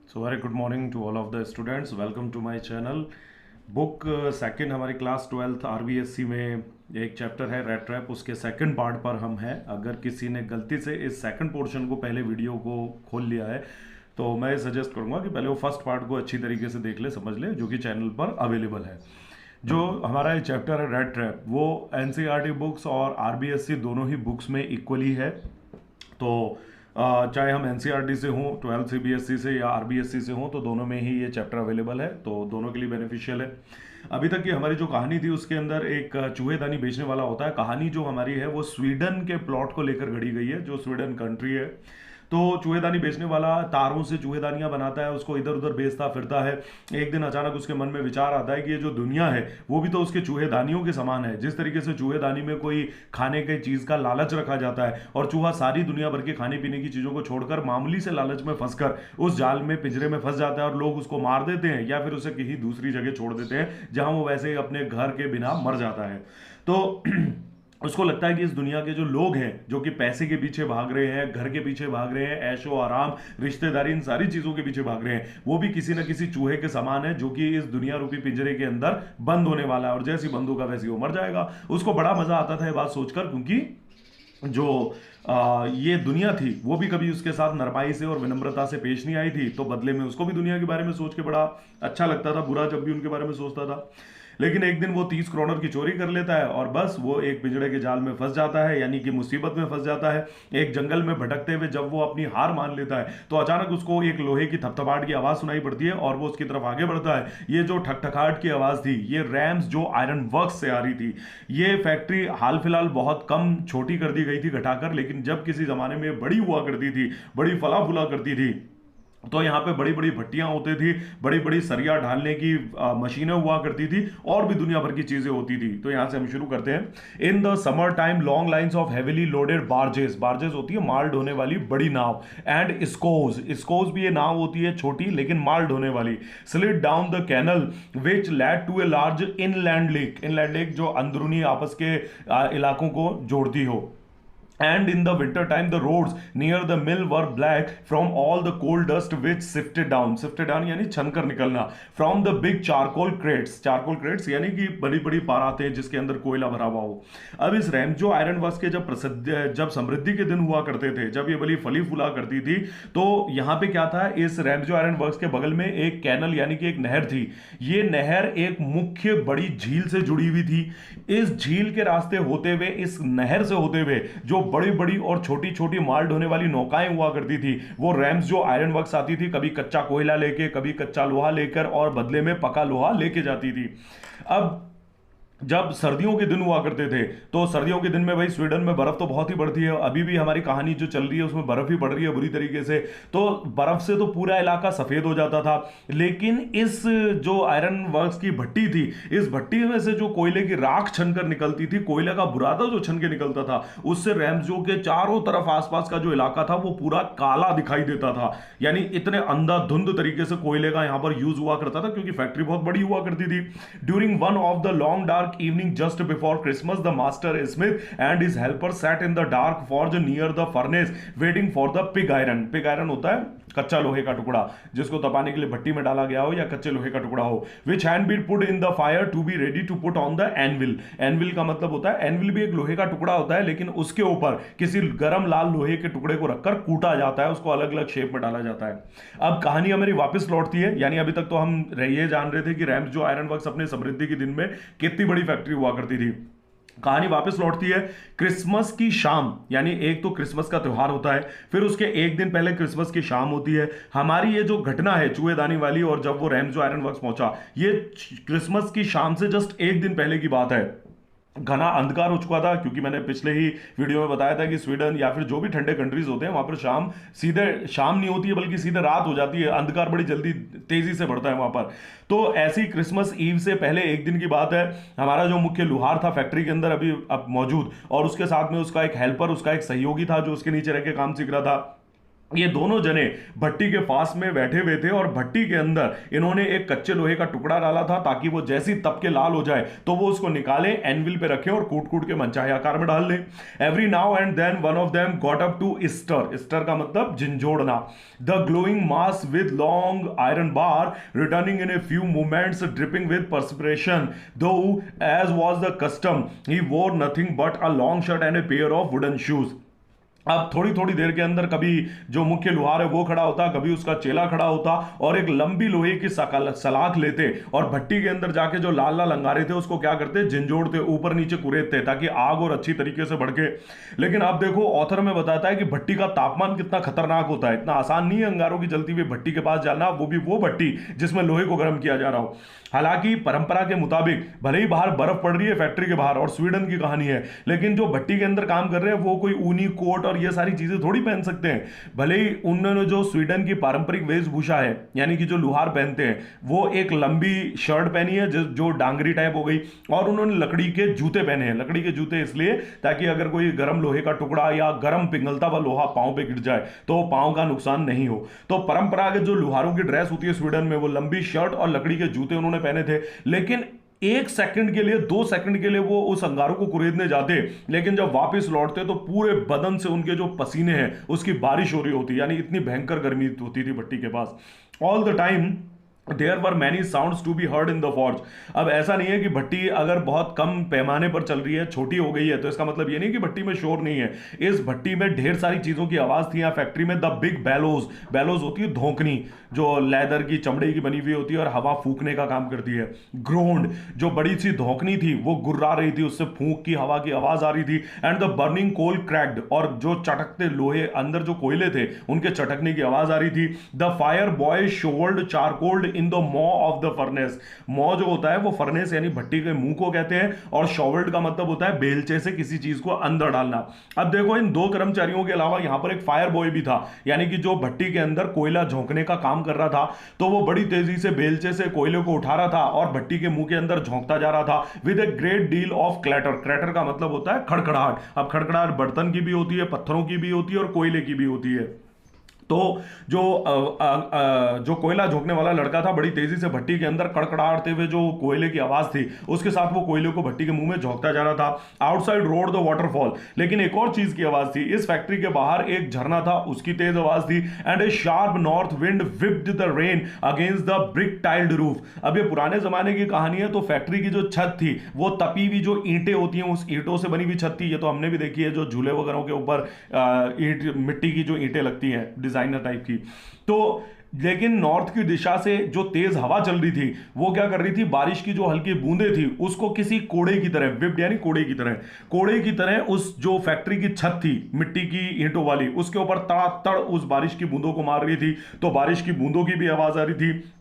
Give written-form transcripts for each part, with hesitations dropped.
So very good morning to all of the students, welcome to my channel. Book second हमारी class 12th RBSC में एक chapter है red trap, उसके second part पर हम हैं। अगर किसी ने गलती से इस सेकंड पोर्शन को पहले वीडियो को खोल लिया है तो मैं सजेस्ट करूंगा कि पहले वो फर्स्ट पार्ट को अच्छी तरीके से देख ले, समझ ले, जो कि चैनल पर अवेलेबल है। जो हमारा ये चैप्टर है रेड ट्रैप, वो एनसीईआरटी बुक्स और आरबीएससी दोनों ही बुक्स में इक्वली है। तो चाहे हम एनसीईआरटी से हों, 12 सीबीएसई से या आरबीएससी से हों, तो दोनों में ही ये चैप्टर अवेलेबल है, तो दोनों के लिए बेनिफिशियल है। अभी तक की हमारी जो कहानी थी उसके अंदर एक चूहेदानी बेचने वाला होता है। कहानी जो हमारी है वो स्वीडन के प्लॉट को लेकर घड़ी गई है, जो स्वीडन कंट्री है। तो चूहेदानी बेचने वाला तारों से चूहेदानियां बनाता है, उसको इधर उधर बेचता फिरता है। एक दिन अचानक उसके मन में विचार आता है कि ये जो दुनिया है वो भी तो उसके चूहेदानियों के समान है। जिस तरीके से चूहेदानी में कोई खाने की चीज का लालच रखा जाता है और चूहा सारी दुनिया भर के खाने पीने की चीजों को छोड़कर मामूली से लालच में फंसकर उस जाल में, पिंजरे में फंस जाता है और लोग उसको मार देते हैं या फिर उसे किसी दूसरी जगह छोड़ देते हैं जहां वो वैसे ही अपने घर के बिना मर जाता है। तो उसको लगता है कि इस दुनिया के जो लोग हैं, जो कि पैसे के पीछे भाग रहे हैं, घर के पीछे भाग रहे हैं, ऐशो आराम, रिश्तेदारी, इन सारी चीजों के पीछे भाग रहे हैं, वो भी किसी न किसी चूहे के समान है जो कि इस दुनिया रूपी पिंजरे के अंदर बंद होने वाला है और जैसी बंद होगा वैसी वो मर जाएगा। उसको बड़ा मजा आता था ये बात सोचकर, क्योंकि जो ये दुनिया थी वो भी कभी उसके साथ नरमाई से और विनम्रता से पेश नहीं आई थी, तो बदले में उसको भी दुनिया के बारे में सोच के बड़ा अच्छा लगता था, बुरा जब भी उनके बारे में सोचता था। लेकिन एक दिन वो 30 करोड़ की चोरी कर लेता है और बस वो एक पिंजड़े के जाल में फंस जाता है, यानी कि मुसीबत में फंस जाता है। एक जंगल में भटकते हुए जब वो अपनी हार मान लेता है तो अचानक उसको एक लोहे की थपथपाहट की आवाज सुनाई पड़ती है और वो उसकी तरफ आगे बढ़ता है। ये जो ठकठकाहट की आवाज थी, ये रैम्स जो आयरन वर्क्स से आ रही थी। ये फैक्ट्री हाल फिलहाल बहुत कम छोटी कर दी गई थी घटाकर, लेकिन जब किसी जमाने में बड़ी हुआ करती थी, बड़ी फला फूला करती थी, तो यहाँ पे बड़ी बड़ी भट्टियां होती थी, बड़ी बड़ी सरिया ढालने की मशीनें हुआ करती थी और भी दुनिया भर की चीजें होती थी। तो यहाँ से हम शुरू करते हैं। In the summer time long lines of heavily loaded barges, barges होती है माल ढोने वाली बड़ी नाव, एंड स्कोज, स्कोज भी ये नाव होती है छोटी लेकिन माल ढोने वाली, slid down the canal which led to a large inland lake, inland lake जो अंदरूनी आपस के इलाकों को जोड़ती हो। And in the winter time the roads near the mill were black from all the coal dust which sifted down यानी छनकर निकलना, from the big charcoal crates यानी कि बड़ी बड़ी पारातें जिसके अंदर कोयला भरा हुआ हो। अब इस रैमजो आयरन वर्क्स के जब समृद्धि के दिन हुआ करते थे, जब ये बड़ी फली फूला करती थी, तो यहाँ पे क्या था, इस रैमजो आयरन वर्क्स के बगल में एक कैनल यानी कि एक नहर थी। ये नहर एक मुख्य बड़ी झील से जुड़ी हुई थी। इस झील के रास्ते होते हुए, इस नहर से होते हुए जो बड़ी बड़ी और छोटी छोटी माल ढोने वाली नौकाएं हुआ करती थी, वो रैम्स जो आयरन वर्क्स आती थी, कभी कच्चा कोयला लेके, कभी कच्चा लोहा लेकर और बदले में पका लोहा लेके जाती थी। अब जब सर्दियों के दिन हुआ करते थे, तो सर्दियों के दिन में भाई स्वीडन में बर्फ तो बहुत ही बढ़ती है, अभी भी हमारी कहानी जो चल रही है उसमें बर्फ ही पड़ रही है बुरी तरीके से, तो बर्फ से तो पूरा इलाका सफेद हो जाता था। लेकिन इस जो आयरन वर्क्स की भट्टी थी, इस भट्टी में से जो कोयले की राख छनकर निकलती थी, कोयले का बुरादा जो छन के निकलता था, उससे रैमजो के चारों तरफ आसपास का जो इलाका था वो पूरा काला दिखाई देता था। यानी इतने अंधाधुंध तरीके से कोयले का यहां पर यूज हुआ करता था, क्योंकि फैक्ट्री बहुत बड़ी हुआ करती थी। During one of the long dark evening just before Christmas, the master Smith and his helper sat in the dark forge near the furnace waiting for the pig iron. Pig iron होता है कच्चा लोहे का टुकड़ा, जिसको तपाने के लिए भट्टी में डाला गया हो या कच्चे लोहे का टुकड़ा हो। which had been put in the fire to be ready to put on the anvil. anvil का मतलब होता है, anvil भी एक लोहे का टुकड़ा होता है, लेकिन उसके ऊपर किसी गरम लाल लोहे के टुकड़े को रखकर कूटा जाता है, उसको अलग अलग शेप में डाला जाता है। अब कहानी हमारी वापस लौटती है, यानी अभी तक तो हम ये जान रहे थे कि रैम्स जो आयरन वर्क्स अपने समृद्धि के दिन में कितनी बड़ी फैक्ट्री हुआ करती थी। कहानी वापस लौटती है क्रिसमस की शाम, यानी एक तो क्रिसमस का त्योहार होता है, फिर उसके एक दिन पहले क्रिसमस की शाम होती है। हमारी ये जो घटना है चूहेदानी वाली, और जब वो रैम्स जो आयरन वर्क्स पहुंचा, ये क्रिसमस की शाम से जस्ट एक दिन पहले की बात है। घना अंधकार हो चुका था, क्योंकि मैंने पिछले ही वीडियो में बताया था कि स्वीडन या फिर जो भी ठंडे कंट्रीज होते हैं वहां पर शाम सीधे शाम नहीं होती है, बल्कि सीधे रात हो जाती है, अंधकार बड़ी जल्दी तेजी से बढ़ता है वहां पर। तो ऐसी क्रिसमस ईव से पहले एक दिन की बात है। हमारा जो मुख्य लुहार था फैक्ट्री के अंदर अभी अब मौजूद, और उसके साथ में उसका एक हेल्पर, उसका एक सहयोगी था जो उसके नीचे रह के काम सीख रहा था। ये दोनों जने भट्टी के पास में बैठे हुए थे और भट्टी के अंदर इन्होंने एक कच्चे लोहे का टुकड़ा डाला था ताकि वो जैसी तप के लाल हो जाए तो वो उसको निकाले, एनविल पे रखें और कूट कूट के मनचाहे आकार में डाल लें। Every now and then one of them got up to stir, stir का मतलब झिंझोड़ना, the glowing mass with long iron bar returning in a few moments dripping with perspiration, though as was the custom he wore nothing but a long shirt and a pair of wooden shoes. अब थोड़ी थोड़ी देर के अंदर कभी जो मुख्य लुहार है वो खड़ा होता, कभी उसका चेला खड़ा होता और एक लंबी लोहे की सलाख लेते और भट्टी के अंदर जाके जो लाल लाल अंगारे थे उसको क्या करते, झिंझोड़ते, ऊपर नीचे कुरेदते ताकि आग और अच्छी तरीके से भड़के। लेकिन अब देखो ऑथर में बताता है कि भट्टी का तापमान कितना खतरनाक होता है, इतना आसान नहीं है अंगारों की जलती हुई भट्टी के पास जाना, वो भी वो भट्टी जिसमें लोहे को गर्म किया जा रहा हो। हालांकि परंपरा के मुताबिक भले ही बाहर बर्फ पड़ रही है फैक्ट्री के बाहर और स्वीडन की कहानी है, लेकिन जो भट्टी के अंदर काम कर रहे हैं वो कोई ऊनी कोट और ये सारी चीजें थोड़ी पहन सकते हैं। भले ही उन्होंने जो स्वीडन की पारंपरिक वेशभूषा है यानी कि जो लुहार पहनते हैं वो एक लंबी शर्ट पहनी है जो डांगरी टाइप हो गई, और उन्होंने लकड़ी के जूते पहने हैं। लकड़ी के जूते इसलिए ताकि अगर कोई गर्म लोहे का टुकड़ा या गर्म पिघलता हुआ लोहा पांव पे गिर जाए तो पांव का नुकसान नहीं हो। तो परंपरागत जो लुहारों की ड्रेस होती है स्वीडन में वो लंबी शर्ट और लकड़ी के जूते उन्होंने पहने थे। लेकिन 1 सेकंड के लिए 2 सेकंड के लिए वो उस अंगारों को कुरेदने जाते, लेकिन जब वापस लौटते तो पूरे बदन से उनके जो पसीने हैं उसकी बारिश हो रही होती, यानी इतनी भयंकर गर्मी होती थी भट्टी के पास। All the time there were many sounds to be heard in the forge. अब ऐसा नहीं है कि भट्टी अगर बहुत कम पैमाने पर चल रही है, छोटी हो गई है, तो इसका मतलब ये नहीं कि भट्टी में शोर नहीं है। इस भट्टी में ढेर सारी चीजों की आवाज थी। यहाँ फैक्ट्री में द बिग बैलोज, बैलोज होती है धोकनी जो लेदर की चमड़े की बनी हुई होती है और हवा फूकने का काम करती है। ग्रोंड जो बड़ी सी धोकनी थी वो गुर्रा रही थी, उससे फूंक की हवा की आवाज आ रही थी। And the burning coal cracked, और जो चटकते लोहे अंदर जो कोयले थे उनके चटकने की आवाज आ रही थी। The fire boy shovelled charcoal in the maw of the furnace. Maw जो होता है वो फर्नेस यानी भट्टी के मुंह को कहते हैं, और शोल्ड का मतलब होता है बेलचे से किसी चीज को अंदर डालना। अब देखो इन 2 कर्मचारियों के अलावा यहां पर एक फायर बॉय भी था, यानी कि जो भट्टी के अंदर कोयला झोंकने का काम कर रहा था। तो वो बड़ी तेजी से बेलचे से कोयले को उठा रहा था और भट्टी के मुंह के अंदर झोंकता जा रहा था with a great deal of clatter. Clatter का मतलब होता है खड़खड़ाहट। अब खड़खड़ाहट बर्तन की भी होती है, पत्थरों की भी होती है और कोयले की भी होती है। तो जो कोयला झोंकने वाला लड़का था बड़ी तेजी से भट्टी के अंदर कड़कड़ाते हुए जो कोयले की आवाज थी उसके साथ वो कोयले को भट्टी के मुंह में झोंकता जा रहा था। आउटसाइड रोड द वाटरफॉल, लेकिन एक और चीज की आवाज थी। इस फैक्ट्री के बाहर एक झरना था, उसकी तेज आवाज थी। And A sharp north wind whipped the rain against the brick tiled roof. अब ये पुराने जमाने की कहानी है। तो फैक्ट्री की जो छत थी वो तपी हुई जो ईंटें होती हैं उस ईंटों से बनी हुई छत थी। ये तो हमने भी देखी है, जो झूले वगैरह के ऊपर ईंट मिट्टी की जो ईंटें लगती हैं डिजाइनर टाइप की। तो लेकिन नॉर्थ की दिशा से जो तेज हवा चल रही थी वो क्या कर रही थी, बारिश की जो हल्की बूंदें थी उसको किसी कोड़े की तरह, विप्ड यानी कोड़े की तरह उस जो फैक्ट्री की छत थी मिट्टी की ईंटों वाली उसके ऊपर तड़ातड़ उस बारिश की बूंदों को मार रही थी। तो बारिश की बूंदों की भी आवाज आ रही थी।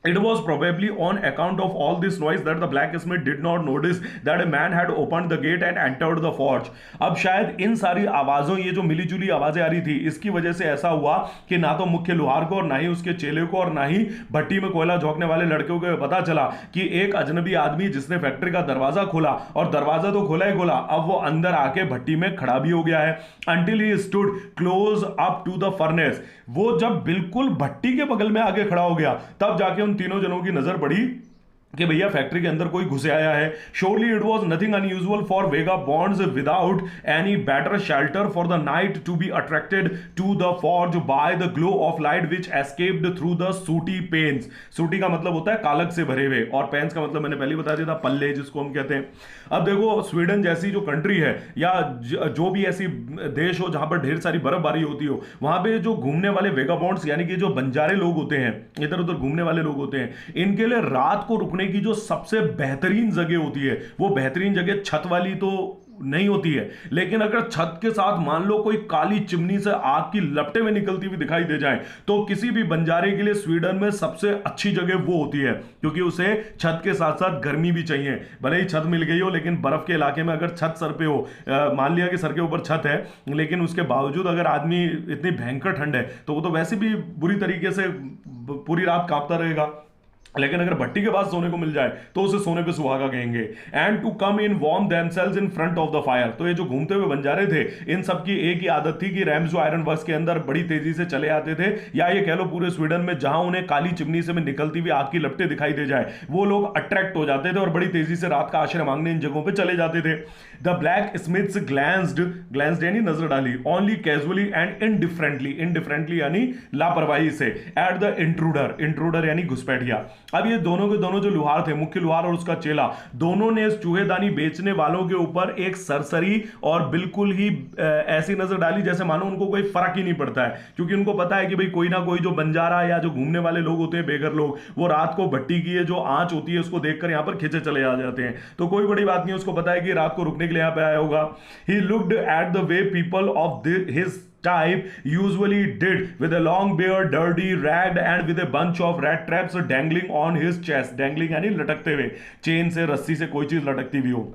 It was probably on account of all this noise that the blacksmith did not notice that a man had opened the gate and entered the forge. अब शायद इन सारी आवाजों, ये जो मिली जुली आवाजें आ रही थी, इसकी वजह से ऐसा हुआ कि ना तो मुख्य लुहार को और ना ही उसके चेले को और ना ही भट्टी में कोयला झोंकने वाले लड़कों को पता चला कि एक अजनबी आदमी जिसने फैक्ट्री का दरवाजा खोला, और दरवाजा तो खोला ही खोला, अब वो अंदर आके भट्टी में खड़ा भी हो गया है। Until he stood close up to the furnace. वो जब बिल्कुल भट्टी के बगल में आके खड़ा हो गया तब जाके उन तीनों जनों की नजर पड़ी कि भैया फैक्ट्री के अंदर कोई घुसे आया है। Surely it was nothing unusual for vagabonds without any better shelter for the night to be attracted to the forge by the glow of light which escaped through the sooty panes. Sooty का मतलब होता है कालक से भरे हुए, और pens का मतलब मैंने पहले बता दिया था पल्ले जिसको हम कहते हैं। अब देखो स्वीडन जैसी जो कंट्री है या जो भी ऐसी देश हो जहां पर ढेर सारी बर्फबारी होती हो, वहां पे जो घूमने वाले वेगाबॉन्ड्स यानी कि जो बंजारे लोग होते हैं, इधर उधर घूमने वाले लोग होते हैं, इनके लिए रात को रुकने की जो सबसे बेहतरीन जगह होती है वो बेहतरीन जगह छत वाली तो नहीं होती है, लेकिन अगर छत के साथ मान लो कोई काली चिमनी से आग की लपटें में निकलती हुई दिखाई दे जाए तो किसी भी बंजारे के लिए स्वीडन में सबसे अच्छी जगह वो होती है, क्योंकि उसे छत के साथ साथ गर्मी भी चाहिए। भले ही छत मिल गई हो, लेकिन बर्फ के इलाके में अगर छत सर पे हो, मान लिया कि सर के ऊपर छत है, लेकिन उसके बावजूद अगर आदमी इतनी भयंकर ठंड है तो वो तो वैसे भी बुरी तरीके से पूरी रात कांपता रहेगा। लेकिन अगर भट्टी के पास सोने को मिल जाए तो उसे सोने पे सुहागा कहेंगे। And to come in warm themselves in front of the fire. तो ये जो घूमते हुए बंजारे थे, इन सब की एक ही आदत थी कि रैम्स जो आयरन वर्क्स के अंदर बड़ी तेजी से चले आते थे, या ये कह लो पूरे स्वीडन में जहां उन्हें काली चिमनी से में निकलती हुई आग की लपटें दिखाई दे जाए, वो लोग अट्रैक्ट हो जाते थे और बड़ी तेजी से रात का आश्रय मांगने इन जगहों पर चले जाते थे। द ब्लैक स्मिथ्स ग्लैंस्ड यानी नजर डाली, ओनली कैजुअली एंड इनडिफरेंटली यानी लापरवाही से, एट द इंट्रूडर यानी घुसपैठिया। अब ये दोनों के दोनों जो लुहार थे, मुख्य लुहार और उसका चेला, दोनों ने इस चूहेदानी बेचने वालों के ऊपर एक सरसरी और बिल्कुल ही ऐसी नजर डाली जैसे मानो उनको कोई फर्क ही नहीं पड़ता है, क्योंकि उनको पता है कि भाई कोई ना कोई जो बंजारा या जो घूमने वाले लोग होते हैं, बेघर लोग, वो रात को भट्टी की जो आंच होती है उसको देखकर यहां पर खिंचे चले आ जाते हैं। तो कोई बड़ी बात नहीं, उसको पता है कि रात को रुकने के लिए यहां पे आया होगा। He looked at the way people of his type usually did, with a long beard, dirty, ragged and with a bunch of rat traps dangling on his chest। dangling यानी लटकते हुए, चेन से, रस्सी से कोई चीज लटकती हुई हो।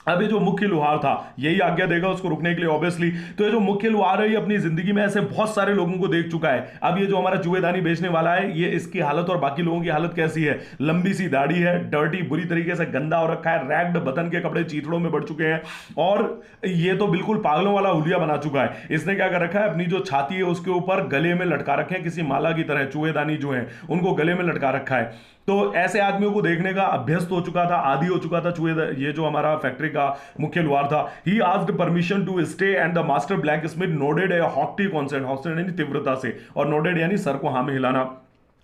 अब ये जो मुख्य लुहार था यही आज्ञा देगा उसको रुकने के लिए ऑब्वियसली। तो ये जो मुख्य लुहार है ये अपनी जिंदगी में ऐसे बहुत सारे लोगों को देख चुका है। अब ये जो हमारा चूहेदानी बेचने वाला है, ये इसकी हालत और बाकी लोगों की हालत कैसी है? लंबी सी दाढ़ी है, डर्टी, बुरी तरीके से गंदा हो रखा है, रैग्ड बदन के कपड़े चीथड़ों में बढ़ चुके हैं, और ये तो बिल्कुल पागलों वाला हुलिया बना चुका है। इसने क्या कर रखा है, अपनी जो छाती है उसके ऊपर गले में लटका रखे हैं किसी माला की तरह, चूहेदानी जो है उनको गले में लटका रखा है। तो ऐसे आदमियों को देखने का अभ्यस्त हो चुका था, आदी हो चुका था ये जो हमारा फैक्ट्री का मुख्य लुहार था। He asked permission to stay and the master black smith nodded a haughty consent, hosted यानी तीव्रता से, और नोडेड यानी सर को हाँ में हिलाना,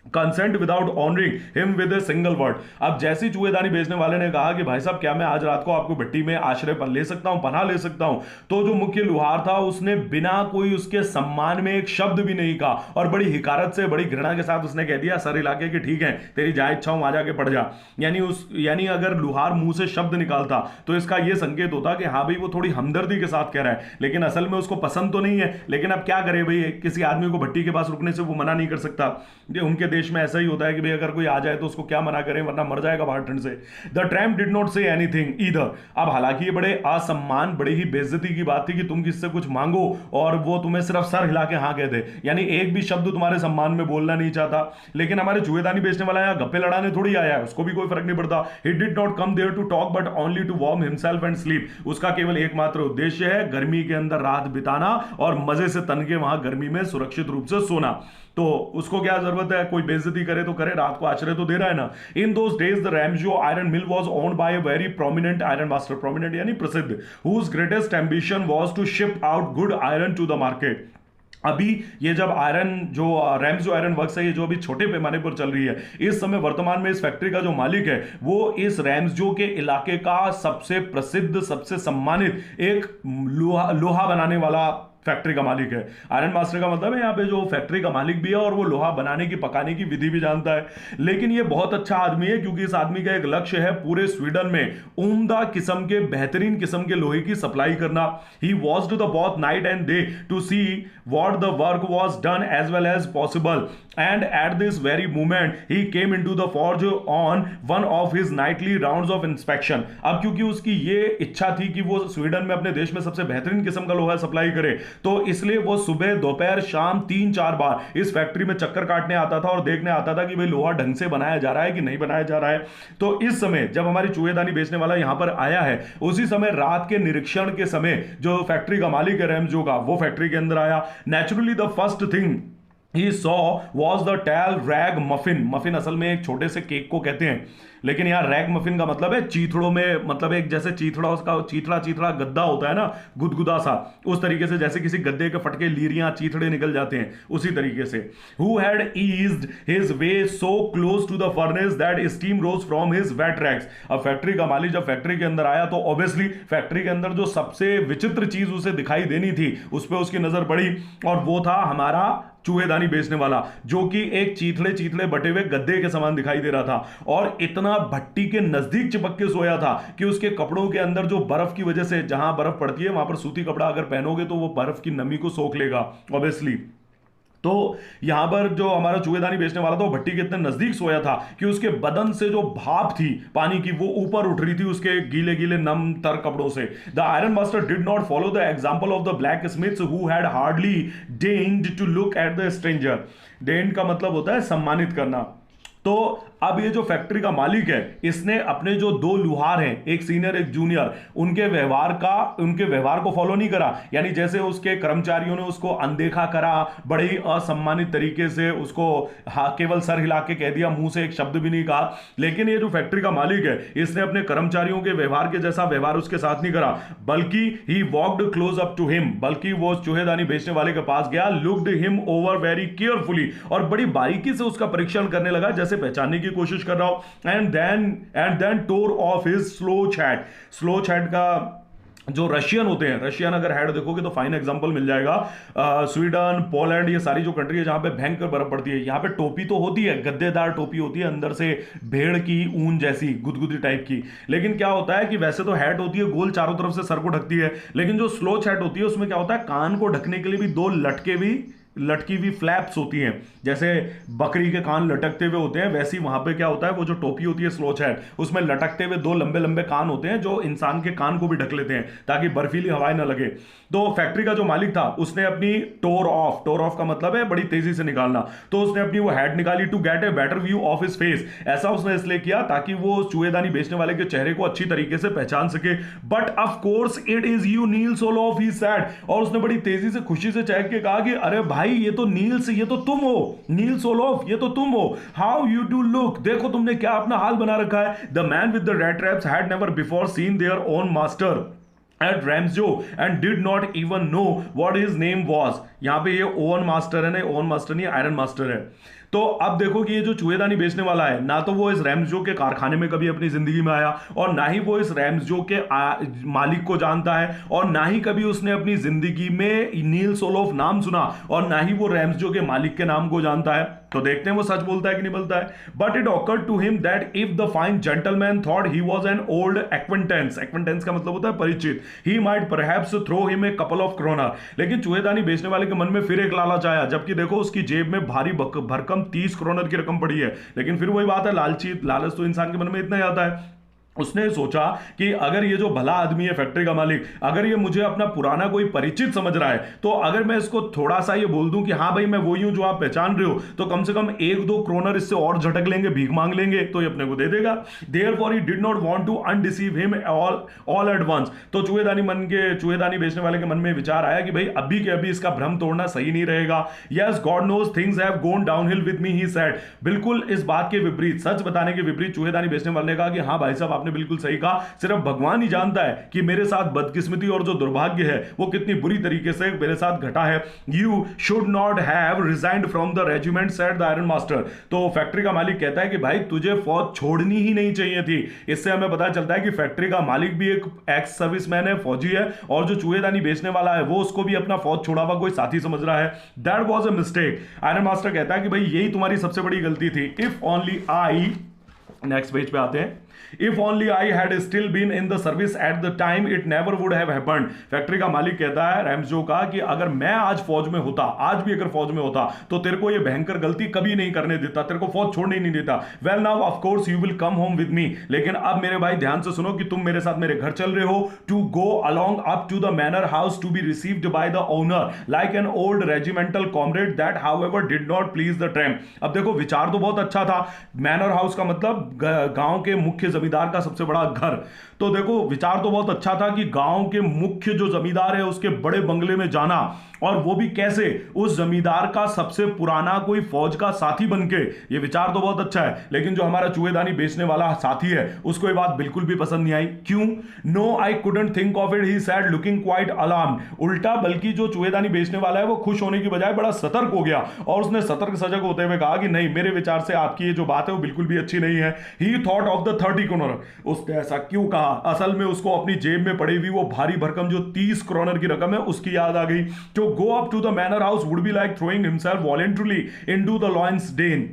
consent without honouring him with a single word. अब जैसी चूहेदानी बेचने वाले ने कहा कि भाई साहब क्या मैं आज रात को आपको भट्टी में आश्रय पर ले सकता हूं, पनाह ले सकता हूं, तो जो मुख्य लुहार था उसने बिना कोई उसके सम्मान में एक शब्द भी नहीं कहा, और बड़ी हिकारत से, बड़ी घृणा के साथ उसने कह दिया सर इलाके की ठीक है, तेरी जहां इच्छा हो आ जाके पड़ जा। यानी अगर लुहार मुंह से शब्द निकालता तो इसका यह संकेत होता कि हाँ भाई वो थोड़ी हमदर्दी के साथ कह रहा है, लेकिन असल में उसको पसंद तो नहीं है। लेकिन अब क्या करे भाई, किसी आदमी को भट्टी के पास रुकने से वो मना नहीं कर सकता। उनके देश में ऐसा ही होता है कि भाई अगर कोई आ जाए तो उसको क्या मना करें, वरना मर जाएगा बाहर ठंड से। The tramp did not say anything either. अब हालांकि ये बड़े असम्मान, बड़ी ही बेइज्जती की बात थी कि तुम किससे कुछ मांगो और वो तुम्हें सिर्फ सर हिला के हाँ कह दे, यानी एक भी शब्द तुम्हारे सम्मान में बोलना नहीं चाहता। लेकिन हमारे चूहेदानी बेचने वाला यहाँ गप्पे लड़ाने थोड़ी आया है, उसको भी कोई फर्क नहीं पड़ता। He did not come there to talk but only to warm himself and sleep. उसका केवल एकमात्र उद्देश्य है गर्मी के अंदर रात बिताना और मजे से तन के वहां गर्मी में सुरक्षित रूप से सोना। तो उसको क्या जरूरत है, कोई बेइज्जती करे तो करे, रात को आश्रय तो दे रहा है ना। In those days the Ramsjo iron mill was owned by a very prominent iron master, prominent यानी प्रसिद्ध, whose greatest ambition was to ship out good iron to the market. अभी ये जब आयरन जो रैम्स जो आयरन वर्क्स है, ये जो अभी छोटे पैमाने पर चल रही है, इस समय वर्तमान में इस फैक्ट्री का जो मालिक है वो इस रैम्सजो के इलाके का सबसे प्रसिद्ध, सबसे सम्मानित एक लोहा बनाने वाला फैक्ट्री का मालिक है। आयरन मास्टर का मतलब है यहाँ पे जो फैक्ट्री का मालिक भी है और वो लोहा बनाने की, पकाने की विधि भी जानता है। लेकिन ये बहुत अच्छा आदमी है क्योंकि इस आदमी का एक लक्ष्य है पूरे स्वीडन में उम्दा किस्म के, बेहतरीन किस्म के लोहे की सप्लाई करना। He watched the both night and day to see what the work was done as well as possible, and at this very moment he came into the forge on one of his nightly rounds of inspection. अब क्योंकि उसकी ये इच्छा थी कि वो Sweden में अपने देश में सबसे बेहतरीन किस्म का लोहा सप्लाई करे, तो इसलिए वो सुबह, दोपहर, शाम 3-4 बार इस फैक्ट्री में चक्कर काटने आता था और देखने आता था कि भाई लोहा ढंग से बनाया जा रहा है कि नहीं बनाया जा रहा है। तो इस समय जब हमारी चूहेदानी बेचने वाला यहां पर आया है, उसी समय रात के निरीक्षण के समय जो फैक्ट्री का मालिक है रैम्सजो का, वो फैक्ट्री के अंदर आया। Naturally the first thing he saw was the tall rag muffin। Muffin असल में एक छोटे से केक को कहते हैं, लेकिन यहाँ रैग मफिन का मतलब है चीथड़ों में, मतलब एक जैसे चीथड़ा, उसका चीथड़ा गद्दा होता है ना, गुदगुदा सा, उस तरीके से जैसे किसी गद्दे के फटके लीरियां चीथड़े निकल जाते हैं, उसी तरीके से। Who had eased his way so close to the furnace that steam rose from his wet rags। अब फैक्ट्री का मालिक जब फैक्ट्री के अंदर आया तो ऑब्वियसली फैक्ट्री के अंदर जो सबसे विचित्र चीज उसे दिखाई देनी थी उस पर उसकी नजर पड़ी, और वो था हमारा चूहेदानी बेचने वाला, जो कि एक चीथड़े बटे हुए गद्दे के समान दिखाई दे रहा था, और इतना भट्टी के नजदीक चिपक के सोया था कि उसके कपड़ों के अंदर जो बर्फ की वजह से, जहां बर्फ पड़ती है वहां पर सूती कपड़ा अगर पहनोगे तो वो बर्फ की नमी को सोख लेगा ऑब्वियसली। तो यहां पर जो हमारा चूहेदानी बेचने वाला था वो भट्टी के इतने नजदीक सोया था कि उसके बदन से जो भाप थी पानी की वो ऊपर उठ रही थी उसके गीले गीले नम तर कपड़ों से। The iron master did not follow the example of the blacksmiths who had hardly deigned to look at the stranger. Deigned का मतलब होता है सम्मानित करना। तो अब ये जो फैक्ट्री का मालिक है, इसने अपने जो दो लुहार हैं, एक सीनियर एक जूनियर, उनके व्यवहार को फॉलो नहीं करा। यानी जैसे उसके कर्मचारियों ने उसको अनदेखा करा, बड़े ही असम्मानित तरीके से उसको केवल सर हिला के कह दिया, मुंह से एक शब्द भी नहीं कहा। लेकिन ये जो फैक्ट्री का मालिक है, इसने अपने कर्मचारियों के व्यवहार के जैसा व्यवहार उसके साथ नहीं करा, बल्कि he walked close up to him, बल्कि वो चूहेदानी बेचने वाले के पास गया, looked him over very carefully, और बड़ी बारीकी से उसका परीक्षण करने लगा, जैसे पहचानने की कोशिश कर रहा हो। And then tore off his slouch hat. Slouch hat का जो रशियन होते हैं, रशियन अगर हेड देखोगे तो फाइन एग्जांपल मिल जाएगा। स्वीडन, पोलैंड, ये सारी जो कंट्री है जहां पे भयंकर बर्फ पड़ती है, यहाँ पे टोपी तो होती है, गद्देदार टोपी होती है, अंदर से भेड़ की ऊन जैसी गुदगुदी टाइप की। लेकिन क्या होता है कि वैसे तो हैट होती है गोल, चारों तरफ से सर को ढकती है, लेकिन जो स्लोच हैट होती है उसमें क्या होता है, कान को ढकने के लिए भी दो लटकी हुई फ्लैप्स होती हैं, जैसे बकरी के कान लटकते हुए होते हैं, वैसी वहां पे क्या होता है, वो जो टोपी होती है स्लोच हैट, उसमें लटकते हुए दो लंबे लंबे कान होते हैं जो इंसान के कान को भी ढक लेते हैं ताकि बर्फीली हवाएं ना लगे। तो फैक्ट्री का जो मालिक था उसने अपनी टोर ऑफ का मतलब है बड़ी तेजी से निकालना, तो उसने अपनी वो हैट निकाली to get a better view of his face. ऐसा उसने इसलिए किया ताकि वो चूहेदानी बेचने वाले के चेहरे को अच्छी तरीके से पहचान सके। But of course it is you Nils Olof, he said, और उसने बड़ी तेजी से खुशी से चहक के कहा कि अरे भाई ये तो नील्स, ये तो तुम हो, नील सोलोफ, ये तो तुम हो। हाउ यू डू लुक, देखो तुमने क्या अपना हाल बना रखा है। The man with the red traps had never before seen their own master at Ramsjo and did not even know what his name was। यहां पे ये ओवन मास्टर है, नहीं ओवन मास्टर नहीं, आयरन मास्टर है। तो अब देखो कि ये जो चूहेदानी बेचने वाला है, ना तो वो इस रैम्सजो के कारखाने में कभी अपनी जिंदगी में आया, और ना ही वो इस रैम्सजो के मालिक को जानता है, और ना ही कभी उसने अपनी जिंदगी में नील सोलोफ नाम सुना, और ना ही वो रैम्सजो के मालिक के नाम को जानता है। तो देखते हैं वो सच बोलता है कि नहीं बोलता है। But it awkward to him that if the fine gentleman thought he was an old acquaintance, acquaintance का मतलब होता है परिचित, he might perhaps throw him a couple of kroner. लेकिन चूहेदानी बेचने वाले के मन में फिर एक लालच आया, जबकि देखो उसकी जेब में भारी भरकम 30 क्रोनर की रकम पड़ी है, लेकिन फिर वही बात है, लालच तो इंसान के मन में इतना ही आता है। उसने सोचा कि अगर ये जो भला आदमी है फैक्ट्री का मालिक, अगर ये मुझे अपना पुराना कोई परिचित समझ रहा है, तो अगर मैं इसको थोड़ा सा ये बोल दूं कि हाँ भाई मैं वही हूं जो आप पहचान रहे हो, तो कम से कम 1-2 क्रोनर इससे और झटक लेंगे, भीख मांग लेंगे, तो ये अपने को दे देगा। Therefore he did not want to undeceive him all at once. तो चूहेदानी बेचने वाले के मन में विचार आया कि भाई अभी के अभी इसका भ्रम तोड़ना सही नहीं रहेगा। Yes God knows things have gone downhill with me, he said. बिल्कुल इस बात के विपरीत, सच बताने के विपरीत चूहेदानी बेचने वाले ने कहा कि हाँ भाई साहब आपने बिल्कुल सही कहा, सिर्फ भगवान ही जानता है कि मेरे साथ बदकिस्मती और जो दुर्भाग्य है वो कितनी बुरी तरीके से मेरे साथ घटा है। You should not have resigned from the regiment, said the iron master. तो फैक्ट्री का मालिक कहता है कि भाई तुझे फौज छोड़नी ही नहीं चाहिए थी। इससे हमें पता चलता है कि फैक्ट्री का मालिक भी एक एक्स सर्विसमैन है, फौजी है, और जो चूहेदानी बेचने वाला है वो उसको भी अपना फौज छोड़ा हुआ कोई साथी समझ रहा है। That was a mistake. Iron master कहता है कि भाई यही तुम्हारी सबसे बड़ी गलती थी। If only I, next page पे आते हैं, If only I had still been in the service at the time, it never would have happened। Factory का मालिक कहता है रैम्सजो का कि अगर मैं आज फौज में होता, आज भी अगर फौज में होता, तो तेरे को ये भयंकर गलती कभी नहीं करने देता, तेरे को फौज छोड़ने ही नहीं देता। Well now of course you will come home with me, लेकिन अब मेरे भाई ध्यान से सुनो कि तुम मेरे साथ मेरे घर चल रहे हो, to go along up to the manor house to be received by the owner like an old regimental comrade that however did not please the tramp. अब देखो विचार तो बहुत अच्छा था, मैनर हाउस का मतलब गांव के मुख्य जमींदार का सबसे बड़ा घर। तो देखो विचार तो बहुत अच्छा था कि गांव के मुख्य जो जमींदार है उसके बड़े बंगले में जाना, और वो भी कैसे, उस जमींदार का सबसे पुराना कोई फौज का साथी बनके। ये विचार तो बहुत अच्छा है, लेकिन जो हमारा चूहेदानी बेचने वाला साथी है उसको ये बात बिल्कुल भी पसंद नहीं आई। क्यों? No I couldn't think of it, he said looking quite alarmed. उल्टा बल्कि जो चूहेदानी बेचने वाला है वो खुश होने की बजाय बड़ा सतर्क हो गया, और उसने सतर्क सजग होते हुए कहा कि नहीं, मेरे विचार से आपकी ये जो बात है वो बिल्कुल भी अच्छी नहीं है। He thought of the 30 kroner. उसने ऐसा क्यों कहा? असल में उसको अपनी जेब में पड़ी हुई वो भारी भरकम जो 30 क्रोनर की रकम है उसकी याद आ गई। जो go up to the manor house would be like throwing himself voluntarily into the lion's den।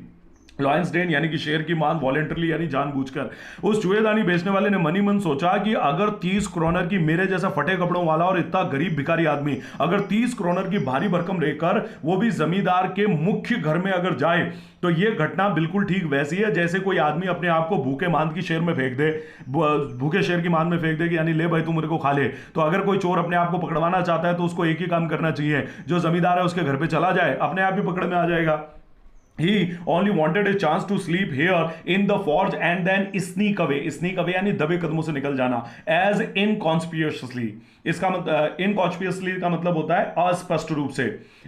Lion's den यानी कि शेर की मान, वॉलेंटरली यानी जानबूझकर। उस चूहेदानी बेचने वाले ने मनी मन सोचा कि अगर 30 क्रोनर की, मेरे जैसा फटे कपड़ों वाला और इतना गरीब भिखारी आदमी अगर 30 क्रोनर की भारी भरकम लेकर वो भी जमींदार के मुख्य घर में अगर जाए, तो ये घटना बिल्कुल ठीक वैसी है जैसे कोई आदमी अपने आप को भूखे मांद की शेर में फेंक दे, भूखे शेर की मांद में फेंक दे कि यानी ले भाई तू मेरे को खा ले। तो अगर कोई चोर अपने आप को पकड़वाना चाहता है तो उसको एक ही काम करना चाहिए, जो जमींदार है उसके घर पे चला जाए, अपने आप ही पकड़ में आ जाएगा। He only wanted a chance to sleep here in the forge and then sneak away. Sneak away यानी दबे कदमों से निकल जाना. As inconspicuously, इसका मतलब इनकॉन्स्पियसली का मतलब होता है अस्पष्ट रूप से.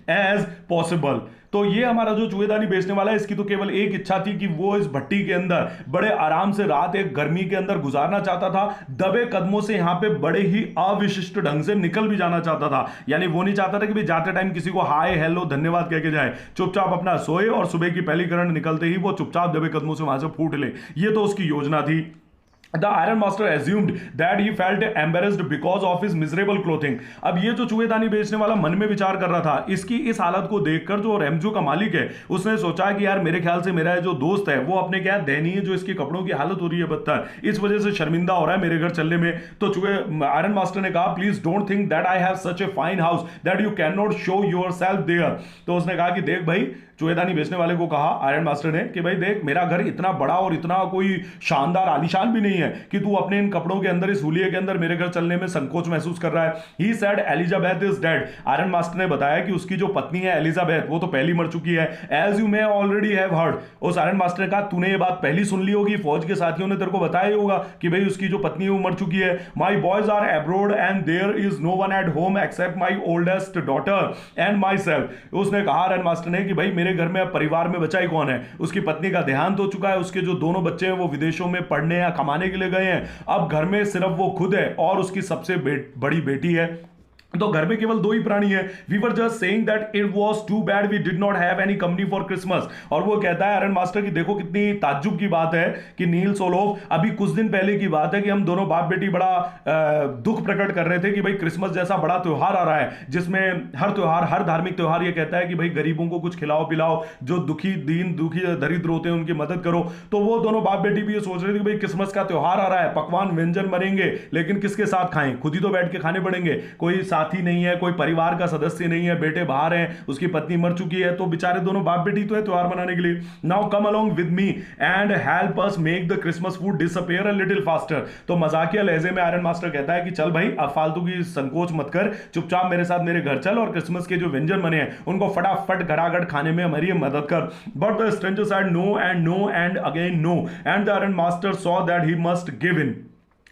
As possible. तो ये हमारा जो चूहेदानी बेचने वाला है, इसकी तो केवल एक इच्छा थी कि वो इस भट्टी के अंदर बड़े आराम से रात एक गर्मी के अंदर गुजारना चाहता था. दबे कदमों से यहां पे बड़े ही अविशिष्ट ढंग से निकल भी जाना चाहता था. यानी वो नहीं चाहता था कि भाई जाते टाइम किसी को हाय हेलो धन्यवाद कह के जाए. चुपचाप अपना सोए और सुबह की पहली किरण निकलते ही वो चुपचाप दबे कदमों से वहां से फूट ले. ये तो उसकी योजना थी. The Iron Master assumed that he felt embarrassed because of his miserable clothing. अब ये जो चूहेदानी बेचने वाला मन में विचार कर रहा था, इसकी इस हालत को देखकर जो रेमजो का मालिक है, उसने सोचा कि यार मेरे ख्याल से मेरा जो दोस्त है वो अपने क्या दयनीय जो इसके कपड़ों की हालत हो रही है बदतर, इस वजह से शर्मिंदा हो रहा है मेरे घर चलने में. तो आयरन मास्टर ने कहा please don't think that I have such a fine house that you can not show yourself there. तो उसने कहा कि देख भाई, चूहेदानी बेचने वाले को कहा आयरन मास्टर ने कि भाई देख, मेरा घर इतना बड़ा और इतना कोई शानदार आलीशान भी नहीं है कि तू अपने इन कपड़ों के अंदर, इस हुलिये के अंदर मेरे घर चलने में संकोच महसूस कर रहा है. He said Elizabeth is dead. Iron master ने बताया कि उसकी जो पत्नी है एलिजाबेथ, वो तो पहली मर चुकी है. As you may already have heard. उस आयरन मास्टर ने कहा तूने ये बात पहली सुन ली होगी, फौज के साथियों ने तेरे को बताया ही होगा कि भाई उसकी जो पत्नी है वो मर चुकी है. My boys are abroad and there is no one at home except my oldest daughter and myself. उसने कहा आयरन मास्टर ने कि भाई मेरे घर में अब परिवार में बचा ही कौन है. उसकी पत्नी का देहांत हो चुका है, उसके जो दोनों बच्चे हैं वो विदेशों में पढ़ने या कमाने के लिए गए हैं. अब घर में सिर्फ वो खुद है और उसकी सबसे बड़ी बेटी है. तो घर में केवल दो ही प्राणी है. We were just saying that it was too bad we did not have any company for Christmas. और वो कहता है आयरन मास्टर कि देखो कितनी ताज्जुब की बात है कि नील सोलोफ, अभी कुछ दिन पहले की बात है कि हम दोनों बाप बेटी बड़ा दुख प्रकट कर रहे थे कि भाई क्रिसमस जैसा बड़ा त्योहार आ रहा है जिसमें हर त्योहार, हर धार्मिक त्योहार ये कहता है कि भाई गरीबों को कुछ खिलाओ पिलाओ, जो दुखी दरिद्र होते हैं उनकी मदद करो. तो वो दोनों बाप बेटी भी ये सोच रहे थे कि भाई क्रिसमस का त्योहार आ रहा है, पकवान व्यंजन बनेंगे, लेकिन किसके साथ खाएं, खुद ही तो बैठ के खाने पड़ेंगे. कोई साथी नहीं है, कोई परिवार का सदस्य नहीं है, बेटे बाहर हैं, उसकी पत्नी मर चुकी है, तो बेचारे दोनों बाप बेटी तो है त्योहार मनाने के लिए. Now come along with me and help us make the Christmas food disappear a little faster. तो मजाकिया लहजे में आयरन मास्टर कहता है कि चल भाई अब फालतू की संकोच मत कर, चुपचाप मेरे साथ मेरे घर चल और क्रिसमस के जो व्यंजन बने हैं उनको फटाफट घटाघट खाने में हमारी मदद कर. But the stranger said no and again no and the iron master saw that he must give in.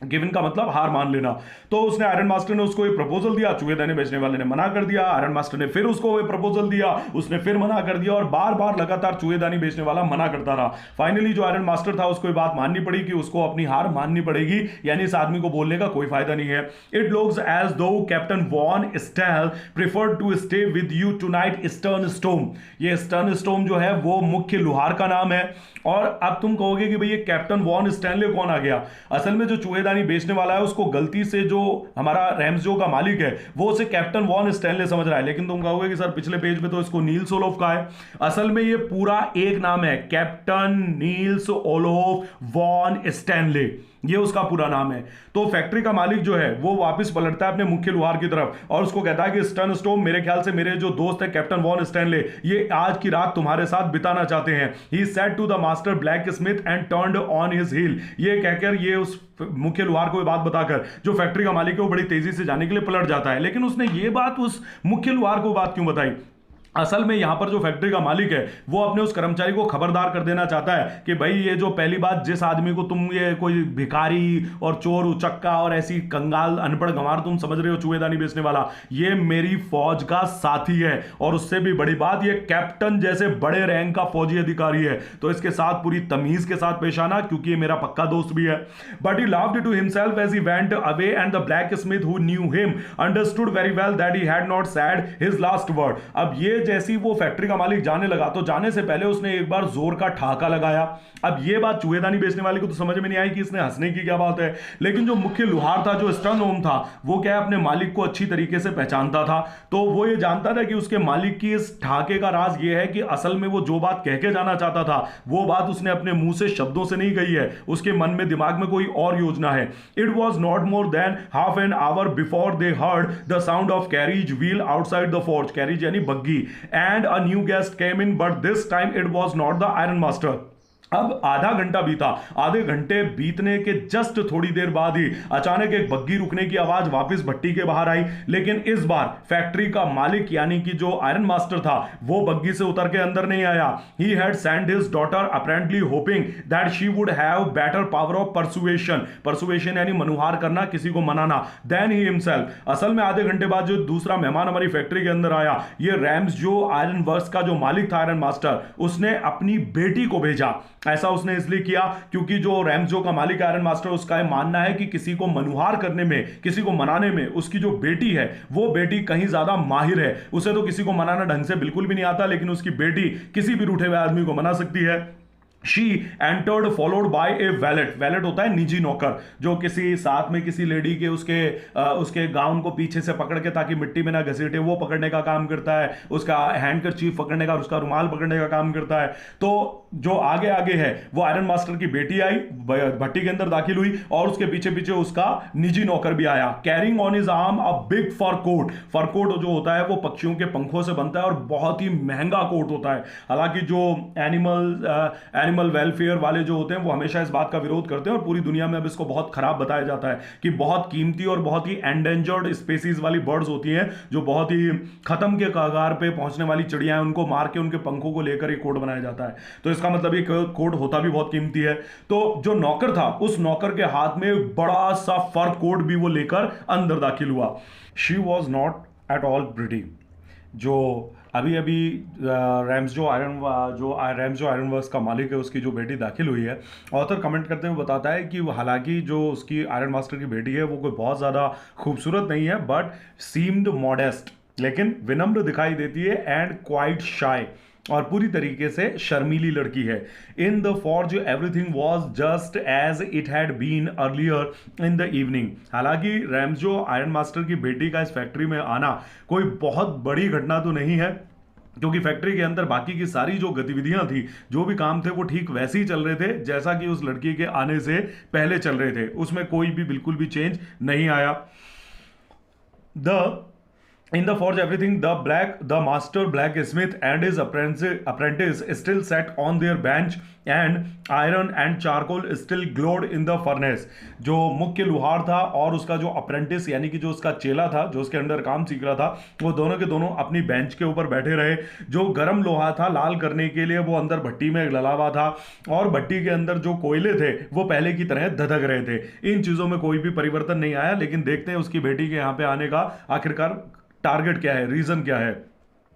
Give in का मतलब हार मान लेना. तो उसने आयरन मास्टर ने उसको एक प्रपोजल दिया, चूहेदानी बेचने वाले ने मना कर दिया. आयरन मास्टर ने फिर उसको एक प्रपोजल दिया, उसने फिर मना कर दिया और बार बार लगातार चूहेदानी बेचने वाला मना करता रहा. फाइनली जो आयरन मास्टर था उसको ये बात माननी पड़ी कि उसको अपनी हार माननी पड़ेगी, यानी इस आदमी को बोलने का कोई फायदा नहीं है. It looks as though captain von Stahle preferred to stay with you tonight stern storm. ये स्टर्न स्टोम जो है वो मुख्य लुहार का नाम है. और अब तुम कहोगे कि भाई ये कैप्टन वॉन स्टैनले कौन आ गया. असल में जो चूहेदानी बेचने वाला है उसको गलती से जो हमारा रैम्सजो का मालिक है वो उसे कैप्टन वॉन स्टैनले समझ रहा है, लेकिन तुम कहोगे कि सर पिछले पेज पे तो इसको नील्स ओलोफ का है. असल में ये पूरा एक नाम है, captain Nils Olof von Stanley, ये उसका पूरा नाम है. तो फैक्ट्री का मालिक जो है वो वापस पलटता है अपने मुख्य लुहार की तरफ और उसको कहता है कि स्टर्न स्टोम, मेरे ख्याल से मेरे जो दोस्त है कैप्टन वॉन स्टैनले, ये आज की रात तुम्हारे साथ बिताना चाहते हैं. He said to the master black smith and turned on his heel. ये कहकर, ये उस मुख्य लुहार को बात बताकर जो फैक्ट्री का मालिक है वो बड़ी तेजी से जाने के लिए पलट जाता है. लेकिन उसने ये बात उस मुख्य लुहार को बात क्यों बताई? असल में यहां पर जो फैक्ट्री का मालिक है वो अपने उस कर्मचारी को खबरदार कर देना चाहता है कि भाई ये जो पहली बात, जिस आदमी को तुम ये कोई भिखारी और चोर उचक्का और ऐसी कंगाल अनपढ़ गंवार तुम समझ रहे हो चूहेदानी बेचने वाला, ये मेरी फौज का साथी है. और उससे भी बड़ी बात, ये कैप्टन जैसे बड़े रैंक का फौजी अधिकारी है, तो इसके साथ पूरी तमीज के साथ पेश आना, क्योंकि ये मेरा पक्का दोस्त भी है. But he laughed to himself as he went away and the black smith who knew him understood very well that he had not said his last word. अब ये जैसी वो फैक्ट्री का मालिक जाने लगा तो जाने से पहले उसने एक बार जोर का ठहाका लगाया. अब ये बात चूहेदानी बेचने वाले को तो समझ में नहीं आई कि इसने हंसने की क्या बात है, लेकिन जो मुख्य लुहार था, जो स्टर्न ओम था, वो क्या है अपने मालिक को अच्छी तरीके से पहचानता था. तो वो ये जानता था कि उसके मालिक की इस ठहाके का राज ये है कि असल में वो जो बात कह के जाना चाहता था वो बात उसने अपने मुंह से शब्दों से नहीं कही है, उसके मन में दिमाग में कोई और योजना है. It was not more than half an hour before they heard the sound of carriage wheel outside the forge. Carriage यानी बग्गी. And a new guest came in, but this time it was not the Iron Master. अब आधा घंटा बीता। आधे घंटे बीतने के just थोड़ी देर बाद ही अचानक एक बग्गी रुकने की आवाज वापस भट्टी के बाहर आई, लेकिन इस बार फैक्ट्री का मालिक यानी कि जो आयरन मास्टर था वो बग्गी से उतर के अंदर नहीं आया। He had send his daughter apparently hoping that she would have better power of persuasion. Persuasion यानी मनुहार करना, किसी को मनाना। देन ही हिमसेल्फ, असल में आधे घंटे बाद जो दूसरा मेहमान हमारी फैक्ट्री के अंदर आया, ये रैम्स जो आयरन वर्क्स का जो मालिक था आयरन मास्टर, उसने अपनी बेटी को भेजा। ऐसा उसने इसलिए किया क्योंकि जो रैम्सो का मालिक आयरन मास्टर, उसका यह मानना है कि किसी को मनुहार करने में, किसी को मनाने में उसकी जो बेटी है वो बेटी कहीं ज्यादा माहिर है। उसे तो किसी को मनाना ढंग से बिल्कुल भी नहीं आता, लेकिन उसकी बेटी किसी भी रूठे हुए आदमी को मना सकती है। She entered followed by A wallet. Wallet होता है निजी नौकर, जो किसी साथ में किसी लेडी के उसके गाउन को पीछे से पकड़ के ताकि मिट्टी में ना घसीटे वो पकड़ने का काम करता है, उसका हैंडकरचीफ पकड़ने का, उसका रुमाल पकड़ने का काम करता है। तो जो आगे आगे है वो आयरन मास्टर की बेटी आई, भट्टी के अंदर दाखिल हुई, और उसके पीछे पीछे उसका निजी नौकर भी आया, carrying on his arm a big fur coat. Fur coat जो होता है वो पक्षियों के पंखों से बनता है और बहुत ही महंगा कोट होता है। हालांकि जो एनिमल वेलफेयर वाले जो होते हैं वो हमेशा इस बात का विरोध करते हैं, और पूरी दुनिया में अब इसको बहुत खराब बताया जाता है कि बहुत कीमती और बहुत ही एंडेंजर्ड स्पेसीज वाली बर्ड्स होती हैं, जो बहुत ही खत्म के कगार पे पहुंचने वाली चिड़िया हैं, उनको मार के उनके पंखों को लेकर एक कोट बनाया जाता है। तो इसका मतलब एक कोट होता भी बहुत कीमती है। तो जो नौकर था, उस नौकर के हाथ में बड़ा सा फर कोट भी वो लेकर अंदर दाखिल हुआ। She was not at all pretty. जो अभी अभी रैम्स जो आयरन वर्क्स का मालिक है, उसकी जो बेटी दाखिल हुई है, ऑथर कमेंट करते हुए बताता है कि हालांकि जो उसकी आयरन मास्टर की बेटी है वो कोई बहुत ज़्यादा खूबसूरत नहीं है, बट सीम्ड मॉडेस्ट, लेकिन विनम्र दिखाई देती है, एंड क्वाइट शाय, और पूरी तरीके से शर्मीली लड़की है। In the forge everything was just as it had been earlier in the evening. हालांकि रैम्सो आयरन मास्टर की बेटी का इस फैक्ट्री में आना कोई बहुत बड़ी घटना तो नहीं है, क्योंकि फैक्ट्री के अंदर बाकी की सारी जो गतिविधियां थी, जो भी काम थे, वो ठीक वैसे ही चल रहे थे जैसा कि उस लड़की के आने से पहले चल रहे थे। उसमें कोई भी बिल्कुल भी चेंज नहीं आया। In the forge, everything, the master blacksmith and his apprentice still sat on their bench, and iron and charcoal still glowed in the furnace. जो मुख्य लुहार था और उसका जो अप्रेंटिस यानी कि जो उसका चेला था, जो उसके अंडर काम सीख रहा था, वो दोनों के दोनों अपनी बेंच के ऊपर बैठे रहे। जो गर्म लोहा था लाल करने के लिए वो अंदर भट्टी में लगा हुआ था, और भट्टी के अंदर जो कोयले थे वो पहले की तरह धधक रहे थे। इन चीज़ों में कोई भी परिवर्तन नहीं आया, लेकिन देखते हैं उसकी बेटी के यहाँ पे आने का आखिरकार टारगेट क्या है, रीजन क्या है।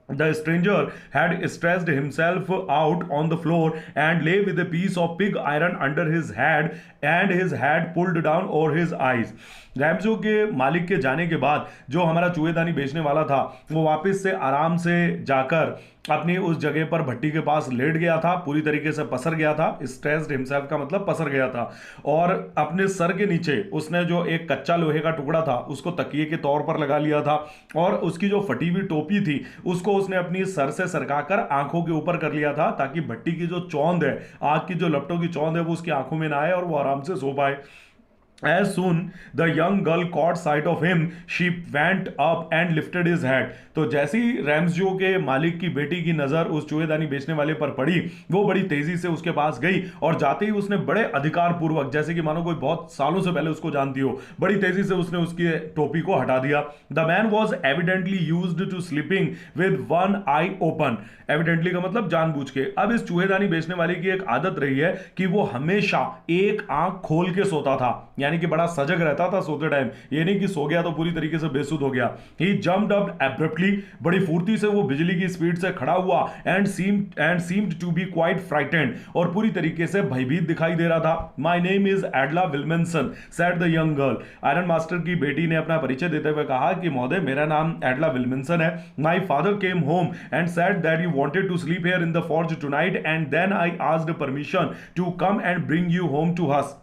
The stranger had stretched himself out on the floor and lay with a piece of pig iron under his head and his head pulled down over his eyes. रैम्सो के मालिक के जाने के बाद जो हमारा चूहेदानी बेचने वाला था वो वापस से आराम से जाकर अपनी उस जगह पर भट्टी के पास लेट गया था, पूरी तरीके से पसर गया था। स्ट्रेस्ड हिमसेल्फ का मतलब पसर गया था, और अपने सर के नीचे उसने जो एक कच्चा लोहे का टुकड़ा था उसको तकिए के तौर पर लगा लिया था, और उसकी जो फटी हुई टोपी थी उसको उसने अपनी सर से सरकाकर आंखों के ऊपर कर लिया था, ताकि भट्टी की जो चौंध है, आग की जो लपटों की चौंध है, वो उसकी आंखों में ना आए और वो आराम से सो पाए। As soon the young girl caught sight of him, she went up and lifted his head. तो जैसे ही रैम्सजो के मालिक की बेटी की नजर उस चूहेदानी बेचने वाले पर पड़ी, वो बड़ी तेजी से उसके पास गई, और जाते ही उसने बड़े अधिकार पूर्वक, जैसे कि मानो कोई बहुत सालों से पहले उसको जानती हो, बड़ी तेजी से उसने उसकी टोपी को हटा दिया। The man was evidently used to sleeping with one eye open. Evidently का मतलब जानबूझ के। अब इस चूहेदानी बेचने वाले की एक आदत रही है कि वो हमेशा एक आंख खोल के सोता था, यानी कि बड़ा सजग रहता था सोते टाइम, ये नहीं कि सो गया तो पूरी तरीके से बेसुध हो गया। ही जम्प्ड अप एब्रप्टली, बड़ी फुर्ती से वो बिजली की स्पीड से खड़ा हुआ, and seemed to be quite frightened, और पूरी तरीके से भयभीत दिखाई दे रहा था। My name is Edla Willmansson, said the young girl. Iron master की बेटी ने अपना परिचय देते हुए कहा कि महोदय, मेरा नाम एडला विल्मनसन है। My father came home and said that you wanted to sleep here in the forge tonight, and then I asked permission to come and bring you home to us.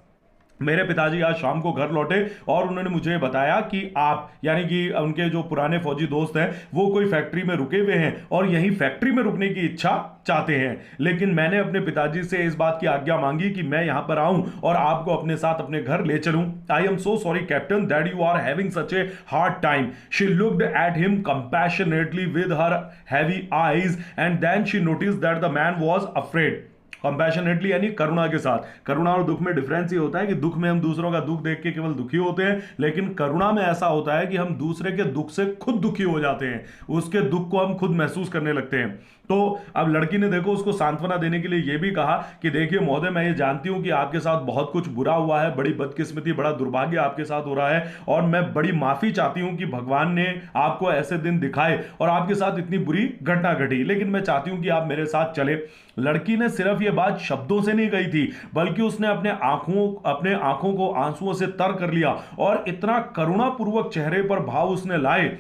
मेरे पिताजी आज शाम को घर लौटे और उन्होंने मुझे बताया कि आप, यानी कि उनके जो पुराने फौजी दोस्त हैं, वो कोई फैक्ट्री में रुके हुए हैं और यही फैक्ट्री में रुकने की इच्छा चाहते हैं। लेकिन मैंने अपने पिताजी से इस बात की आज्ञा मांगी कि मैं यहां पर आऊं और आपको अपने साथ अपने घर ले चलूं। I am so sorry captain that you are having such a hard time. She looked at him compassionately with her heavy eyes, and then she noticed that the man was afraid. Compassionately यानी करुणा के साथ। करुणा और दुख में difference ये होता है कि दुख में हम दूसरों का दुख देख के केवल दुखी होते हैं, लेकिन करुणा में ऐसा होता है कि हम दूसरे के दुख से खुद दुखी हो जाते हैं, उसके दुख को हम खुद महसूस करने लगते हैं। तो अब लड़की ने देखो उसको सांत्वना देने के लिए यह भी कहा कि देखिए महोदय, मैं ये जानती हूं कि आपके साथ बहुत कुछ बुरा हुआ है, बड़ी बदकिस्मती, बड़ा दुर्भाग्य आपके साथ हो रहा है, और मैं बड़ी माफी चाहती हूं कि भगवान ने आपको ऐसे दिन दिखाए और आपके साथ इतनी बुरी घटना घटी, लेकिन मैं चाहती हूं कि आप मेरे साथ चले। लड़की ने सिर्फ ये बात शब्दों से नहीं कही थी, बल्कि उसने अपने आंखों को आंसुओं से तर कर लिया और इतना करुणापूर्वक चेहरे पर भाव उसने लाए,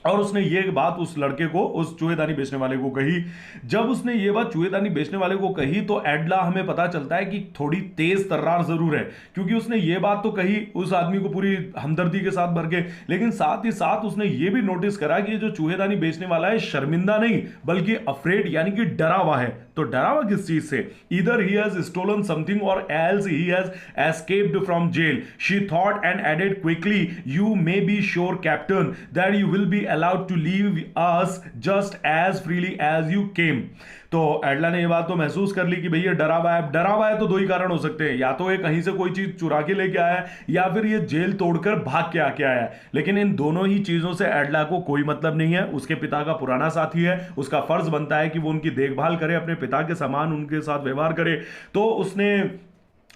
और उसने ये बात उस लड़के को, उस चूहेदानी बेचने वाले को कही। जब उसने ये बात चूहेदानी बेचने वाले को कही तो एडला, हमें पता चलता है कि थोड़ी तेज तर्रार जरूर है, क्योंकि उसने ये बात तो कही उस आदमी को पूरी हमदर्दी के साथ भर के, लेकिन साथ ही साथ उसने ये भी नोटिस करा कि ये जो चूहेदानी बेचने वाला है शर्मिंदा नहीं बल्कि अफ्रेड यानी कि डरा हुआ है। तो डरा हुआ किस चीज से? Either he has stolen something or else he has escaped from jail. She thought and added quickly, you may be sure captain that you will be allowed to leave us just as freely as you came। तो एडला ने ये बात तो महसूस कर ली कि भैया डरा हुआ है। डरा हुआ है तो दो ही कारण हो सकते हैं, या तो ये कहीं से कोई चीज चुरा के लेके आया है, या फिर ये जेल तोड़कर भाग के आके आया है। लेकिन इन दोनों ही चीजों से एडला को कोई मतलब नहीं है। उसके पिता का पुराना साथी है, उसका फर्ज बनता है कि वो उनकी देखभाल करे, अपने पिता के समान उनके साथ व्यवहार करे। तो उसने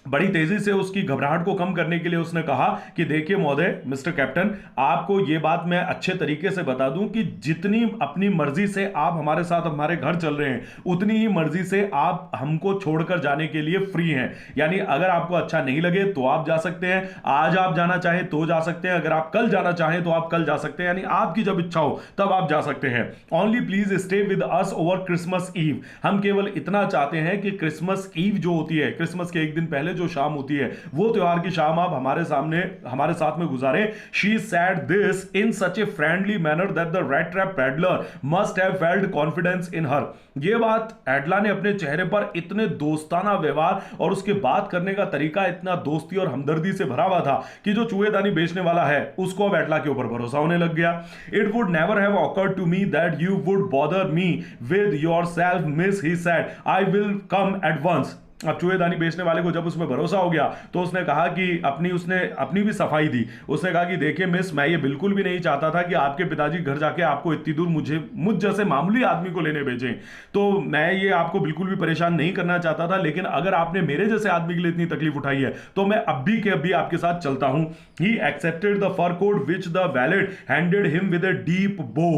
बड़ी तेजी से उसकी घबराहट को कम करने के लिए उसने कहा कि देखिए महोदय, मिस्टर कैप्टन, आपको यह बात मैं अच्छे तरीके से बता दूं कि जितनी अपनी मर्जी से आप हमारे साथ हमारे घर चल रहे हैं, उतनी ही मर्जी से आप हमको छोड़कर जाने के लिए फ्री हैं। यानी अगर आपको अच्छा नहीं लगे तो आप जा सकते हैं, आज आप जाना चाहें तो जा सकते हैं, अगर आप कल जाना चाहें तो आप कल जा सकते हैं, यानी आपकी जब इच्छा हो तब आप जा सकते हैं। Only please stay with us over Christmas Eve. हम केवल इतना चाहते हैं कि क्रिसमस ईव जो होती है, क्रिसमस के एक दिन पहले जो शाम होती है, वो त्योहार की शाम आप हमारे साथ में गुजारें। She said this in such a friendly manner that the rat trap peddler must have felt confidence in her। ये बात एडला ने अपने चेहरे पर इतने दोस्ताना व्यवहार और उसके बात करने का तरीका इतना दोस्ती और हमदर्दी से भरा हुआ था कि जो चूहेदानी बेचने वाला है उसको अब एडला के ऊपर भरोसा होने लग गया। It would never have occurred to me that you would bother me with yourself, miss, he said. I will come at once। अब चूहेदानी बेचने वाले को जब उसमें भरोसा हो गया तो उसने कहा कि उसने अपनी भी सफाई दी। उसने कहा कि देखिए मिस, मैं ये बिल्कुल भी नहीं चाहता था कि आपके पिताजी घर जाके आपको इतनी दूर मुझ जैसे मामूली आदमी को लेने भेजें। तो मैं ये आपको बिल्कुल भी परेशान नहीं करना चाहता था, लेकिन अगर आपने मेरे जैसे आदमी के लिए इतनी तकलीफ उठाई है तो मैं अभी के अभी आपके साथ चलता हूं। He accepted the fur coat which the valet handed him with a deep bow.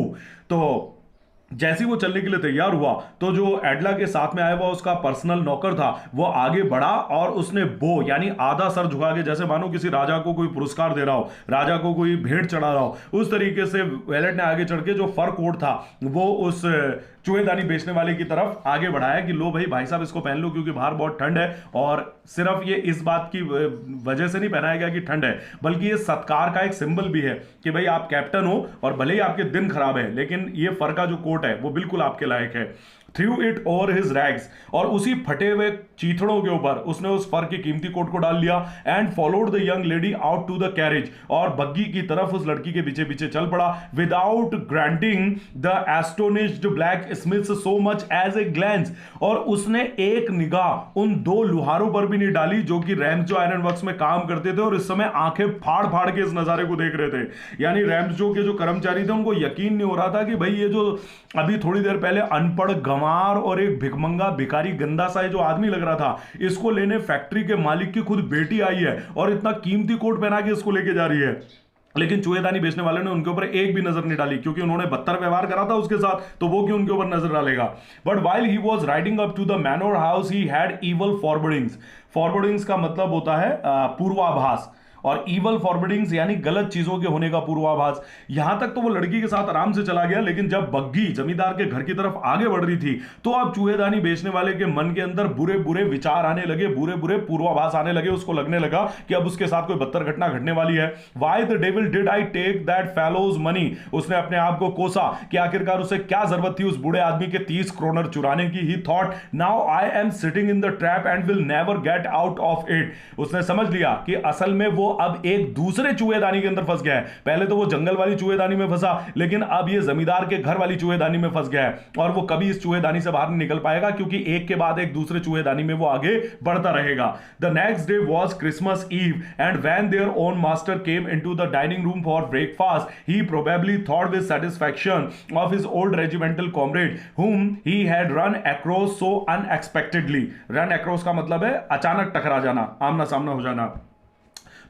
तो जैसे ही वो चलने के लिए तैयार हुआ तो जो एडला के साथ में आया हुआ उसका पर्सनल नौकर था, वो आगे बढ़ा और उसने बो यानी आधा सर झुका के, जैसे मानो किसी राजा को कोई पुरस्कार दे रहा हो, राजा को कोई भेंट चढ़ा रहा हो, उस तरीके से वैलेट ने आगे चढ़ के जो फर कोट था वो उस चूहेदानी बेचने वाले की तरफ आगे बढ़ाया कि लो भाई साहब इसको पहन लो, क्योंकि बाहर बहुत ठंड है। और सिर्फ ये इस बात की वजह से नहीं पहनाया गया कि ठंड है, बल्कि ये सत्कार का एक सिंबल भी है कि भाई आप कैप्टन हो और भले ही आपके दिन खराब है, लेकिन ये फर का जो कोट है वो बिल्कुल आपके लायक है। Through it over his rags, और उसी फटे हुए चीथड़ों के ऊपर उसने उस फर के कीमती कोट को डाल लिया। And followed the young lady out to the carriage, और बग्गी की तरफ उस लड़की के पीछे पीछे चल पड़ा। Without granting the astonished blacksmiths so much as a glance, और उसने एक निगाह उन दो लुहारों पर भी नहीं डाली जो कि रैम्सजो आयरन वर्क्स में काम करते थे और इस समय आंखें फाड़ फाड़ के इस नजारे को देख रहे थे। यानी रैम्सजो के जो कर्मचारी थे उनको यकीन नहीं हो रहा था कि भाई ये जो अभी थोड़ी देर पहले अनपढ़ गंवार और एक भिखमंगा भिखारी गंदा सा जो आदमी लग रहा था, इसको लेने फैक्ट्री के मालिक की खुद बेटी आई है और इतना कीमती कोट पहना के इसको लेके जा रही है। लेकिन चूहेदानी बेचने वाले ने उनके ऊपर एक भी नजर नहीं डाली, क्योंकि उन्होंने बदतर व्यवहार करा था उसके साथ, तो वो क्यों उनके ऊपर नजर डालेगा। But while he was riding up to the manor house he had evil forebodings. Forebodings का मतलब होता है पूर्वाभास, और इवल फॉरवर्डिंग्स यानी गलत चीजों के होने का पूर्वाभास। यहां तक तो वो लड़की के साथ आराम से चला गया, लेकिन जब बग्गी जमींदार के घर की तरफ आगे बढ़ रही थी तो अब चूहेदानी बेचने वाले के मन के अंदर बुरे बुरे विचार आने लगे, बुरे बुरे पूर्वाभास आने लगे। उसको लगने लगा कि अब उसके साथ कोई बदतर घटना घटने वाली है। Why the devil did I take that fellow's money, उसने अपने आप को कोसा कि आखिरकार उसे क्या जरूरत थी उस बूढ़े आदमी के 30 क्रोनर चुराने की। ही thought now I am sitting in the trap and will never get out of it. उसने समझ लिया कि असल में वो अब एक दूसरे चूहेदानी के अंदर फंस गया है। पहले तो वो जंगल वाली चूहेदानी में फंसा, लेकिन अब ये जमींदार के घर वाली चूहेदानी में फंस गया है और वो कभी इस चूहेदानी से बाहर नहीं निकल पाएगा, क्योंकि एक के बाद एक दूसरे चूहेदानी में वो आगे बढ़ता रहेगा। The next day was Christmas Eve and when their own master came into the dining room for breakfast he probably thought with satisfaction of his old regimental comrade whom he had run across so unexpectedly। Run across का मतलब है अचानक टकरा जाना, आमना सामना हो जाना।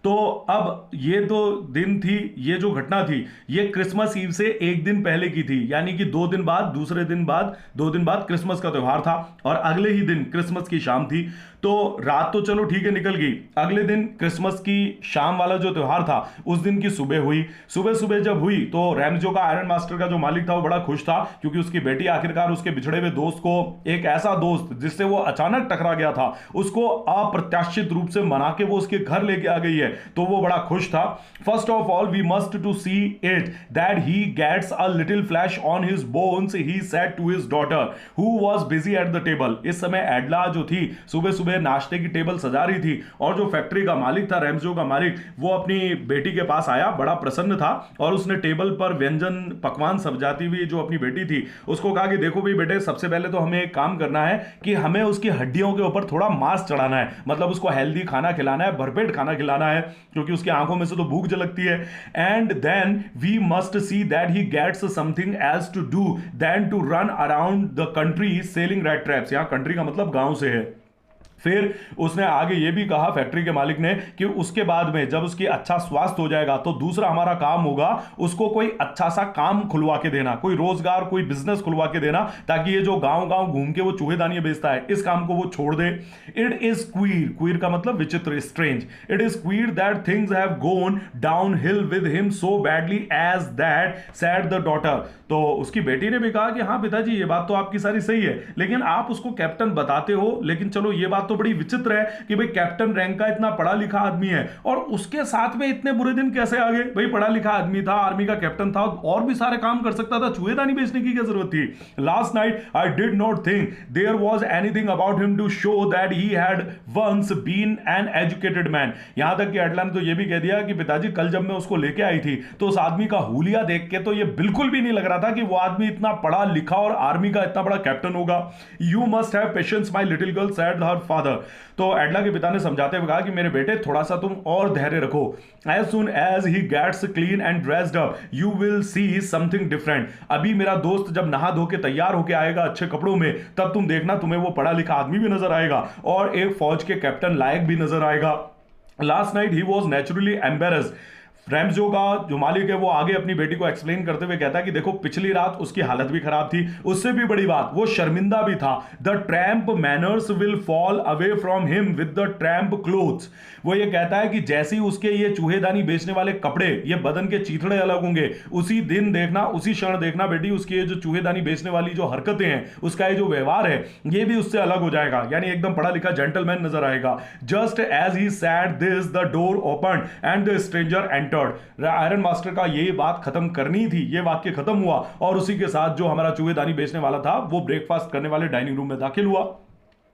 तो अब ये तो दिन थी, ये जो घटना थी ये क्रिसमस ईव से एक दिन पहले की थी, यानी कि 2 दिन बाद, दूसरे दिन बाद 2 दिन बाद क्रिसमस का त्यौहार था और अगले ही दिन क्रिसमस की शाम थी। तो रात तो चलो ठीक है निकल गई, अगले दिन क्रिसमस की शाम वाला जो त्यौहार था उस दिन की सुबह हुई। सुबह सुबह जब हुई तो रैमजो का आयरन मास्टर का जो मालिक था वो बड़ा खुश था, क्योंकि उसकी बेटी आखिरकार उसके बिछड़े हुए दोस्त को, एक ऐसा दोस्त जिससे वो अचानक टकरा गया था, उसको अप्रत्याशित रूप से मना के वो उसके घर लेके आ गई है, तो वो बड़ा खुश था। First of all we must to see it that he gets a little flesh on his bones, he said to his daughter who was busy at the table. इस समय एडला जो थी सुबह सुबह नाश्ते की टेबल सजा रही थी और जो फैक्ट्री का मालिक था, रैमजो का मालिक, वो अपनी बेटी के पास आया, बड़ा प्रसन्न था और उसने टेबल पर व्यंजन पकवान सजाती हुई जो अपनी बेटी थी उसको कहा कि देखो भाई बेटे, सबसे पहले तो हमें एक काम करना है कि हमें उसकी हड्डियों के ऊपर थोड़ा मांस चढ़ाना है, मतलब उसको हेल्दी खाना खिलाना है, भरपेट खाना खिलाना है, क्योंकि उसकी आंखों में से तो भूख झलकती है। And then we must see that he gets something else to do than to run around the country selling rat traps. यहां कंट्री का मतलब गांव से है। फिर उसने आगे ये भी कहा फैक्ट्री के मालिक ने कि उसके बाद में जब उसकी अच्छा स्वास्थ्य हो जाएगा तो दूसरा हमारा काम होगा उसको कोई अच्छा सा काम खुलवा के देना, कोई रोजगार, कोई बिजनेस खुलवा के देना, ताकि ये जो गांव गांव घूम के वो चूहेदानियां बेचता है इस काम को वो छोड़ दे। इट इज क्वीर, क्वीर का मतलब विचित्र, strange. It is queer that things have gone down hill with him so badly as that said the daughter. तो उसकी बेटी ने भी कहा कि हाँ पिताजी ये बात तो आपकी सारी सही है, लेकिन आप उसको कैप्टन बताते हो, लेकिन चलो ये बात तो बड़ी विचित्र है कि भाई कैप्टन रैंक का इतना पढ़ा लिखा आदमी है और उसके साथ में इतने बुरे दिन कैसे आ गए। भाई पढ़ा लिखा आदमी था, आर्मी का कैप्टन था और भी सारे काम कर सकता था, चूहेदानी बेचने की क्या जरूरत थी। Last night I did not think there was anything about him to show that he had once been an educated man. यहां तक कि एडला ने तो ये भी कह दिया कि पिताजी कल जब मैं उसको लेके आई थी तो उस आदमी का हुलिया देख के तो ये बिल्कुल भी नहीं लग रहा था कि वो आदमी इतना पढ़ा लिखा और आर्मी का इतना बड़ा कैप्टन होगा। You must have patience my little girl sad her father. तो एडला के पिता ने समझाते हुए कहा कि मेरे बेटे थोड़ा सा तुम और धैर्य रखो, as soon as he gets clean and dressed up you will see something different. अभी मेरा दोस्त जब नहा धो के तैयार होके आएगा अच्छे कपड़ों में, तब तुम देखना तुम्हें वो पढ़ा लिखा आदमी भी नजर आएगा और एक फौज के कैप्टन लायक भी नजर आएगा। Last night he was naturally embarrassed. Ramsjo का जो मालिक है वो आगे अपनी बेटी को एक्सप्लेन करते हुए कहता है कि देखो पिछली रात उसकी हालत भी खराब थी, उससे भी बड़ी बात वो शर्मिंदा भी था। The tramp manners will fall away from him with the tramp clothes. वो ये कहता है कि जैसे ही उसके ये चूहेदानी बेचने वाले कपड़े, ये बदन के चीथड़े अलग होंगे, उसी दिन देखना, उसी क्षण देखना बेटी उसकी ये जो चूहेदानी बेचने वाली जो हरकतें हैं, उसका ये जो व्यवहार है ये भी उससे अलग हो जाएगा, यानी एकदम पढ़ा लिखा जेंटलमैन नजर आएगा। Just as he said this the door open and the stranger enter. Iron master का ये बात खत्म करनी थी, ये वाक्य खत्म हुआ और उसी के साथ जो हमारा चूहेदानी बेचने वाला था वो ब्रेकफास्ट करने वाले डाइनिंग रूम में दाखिल हुआ।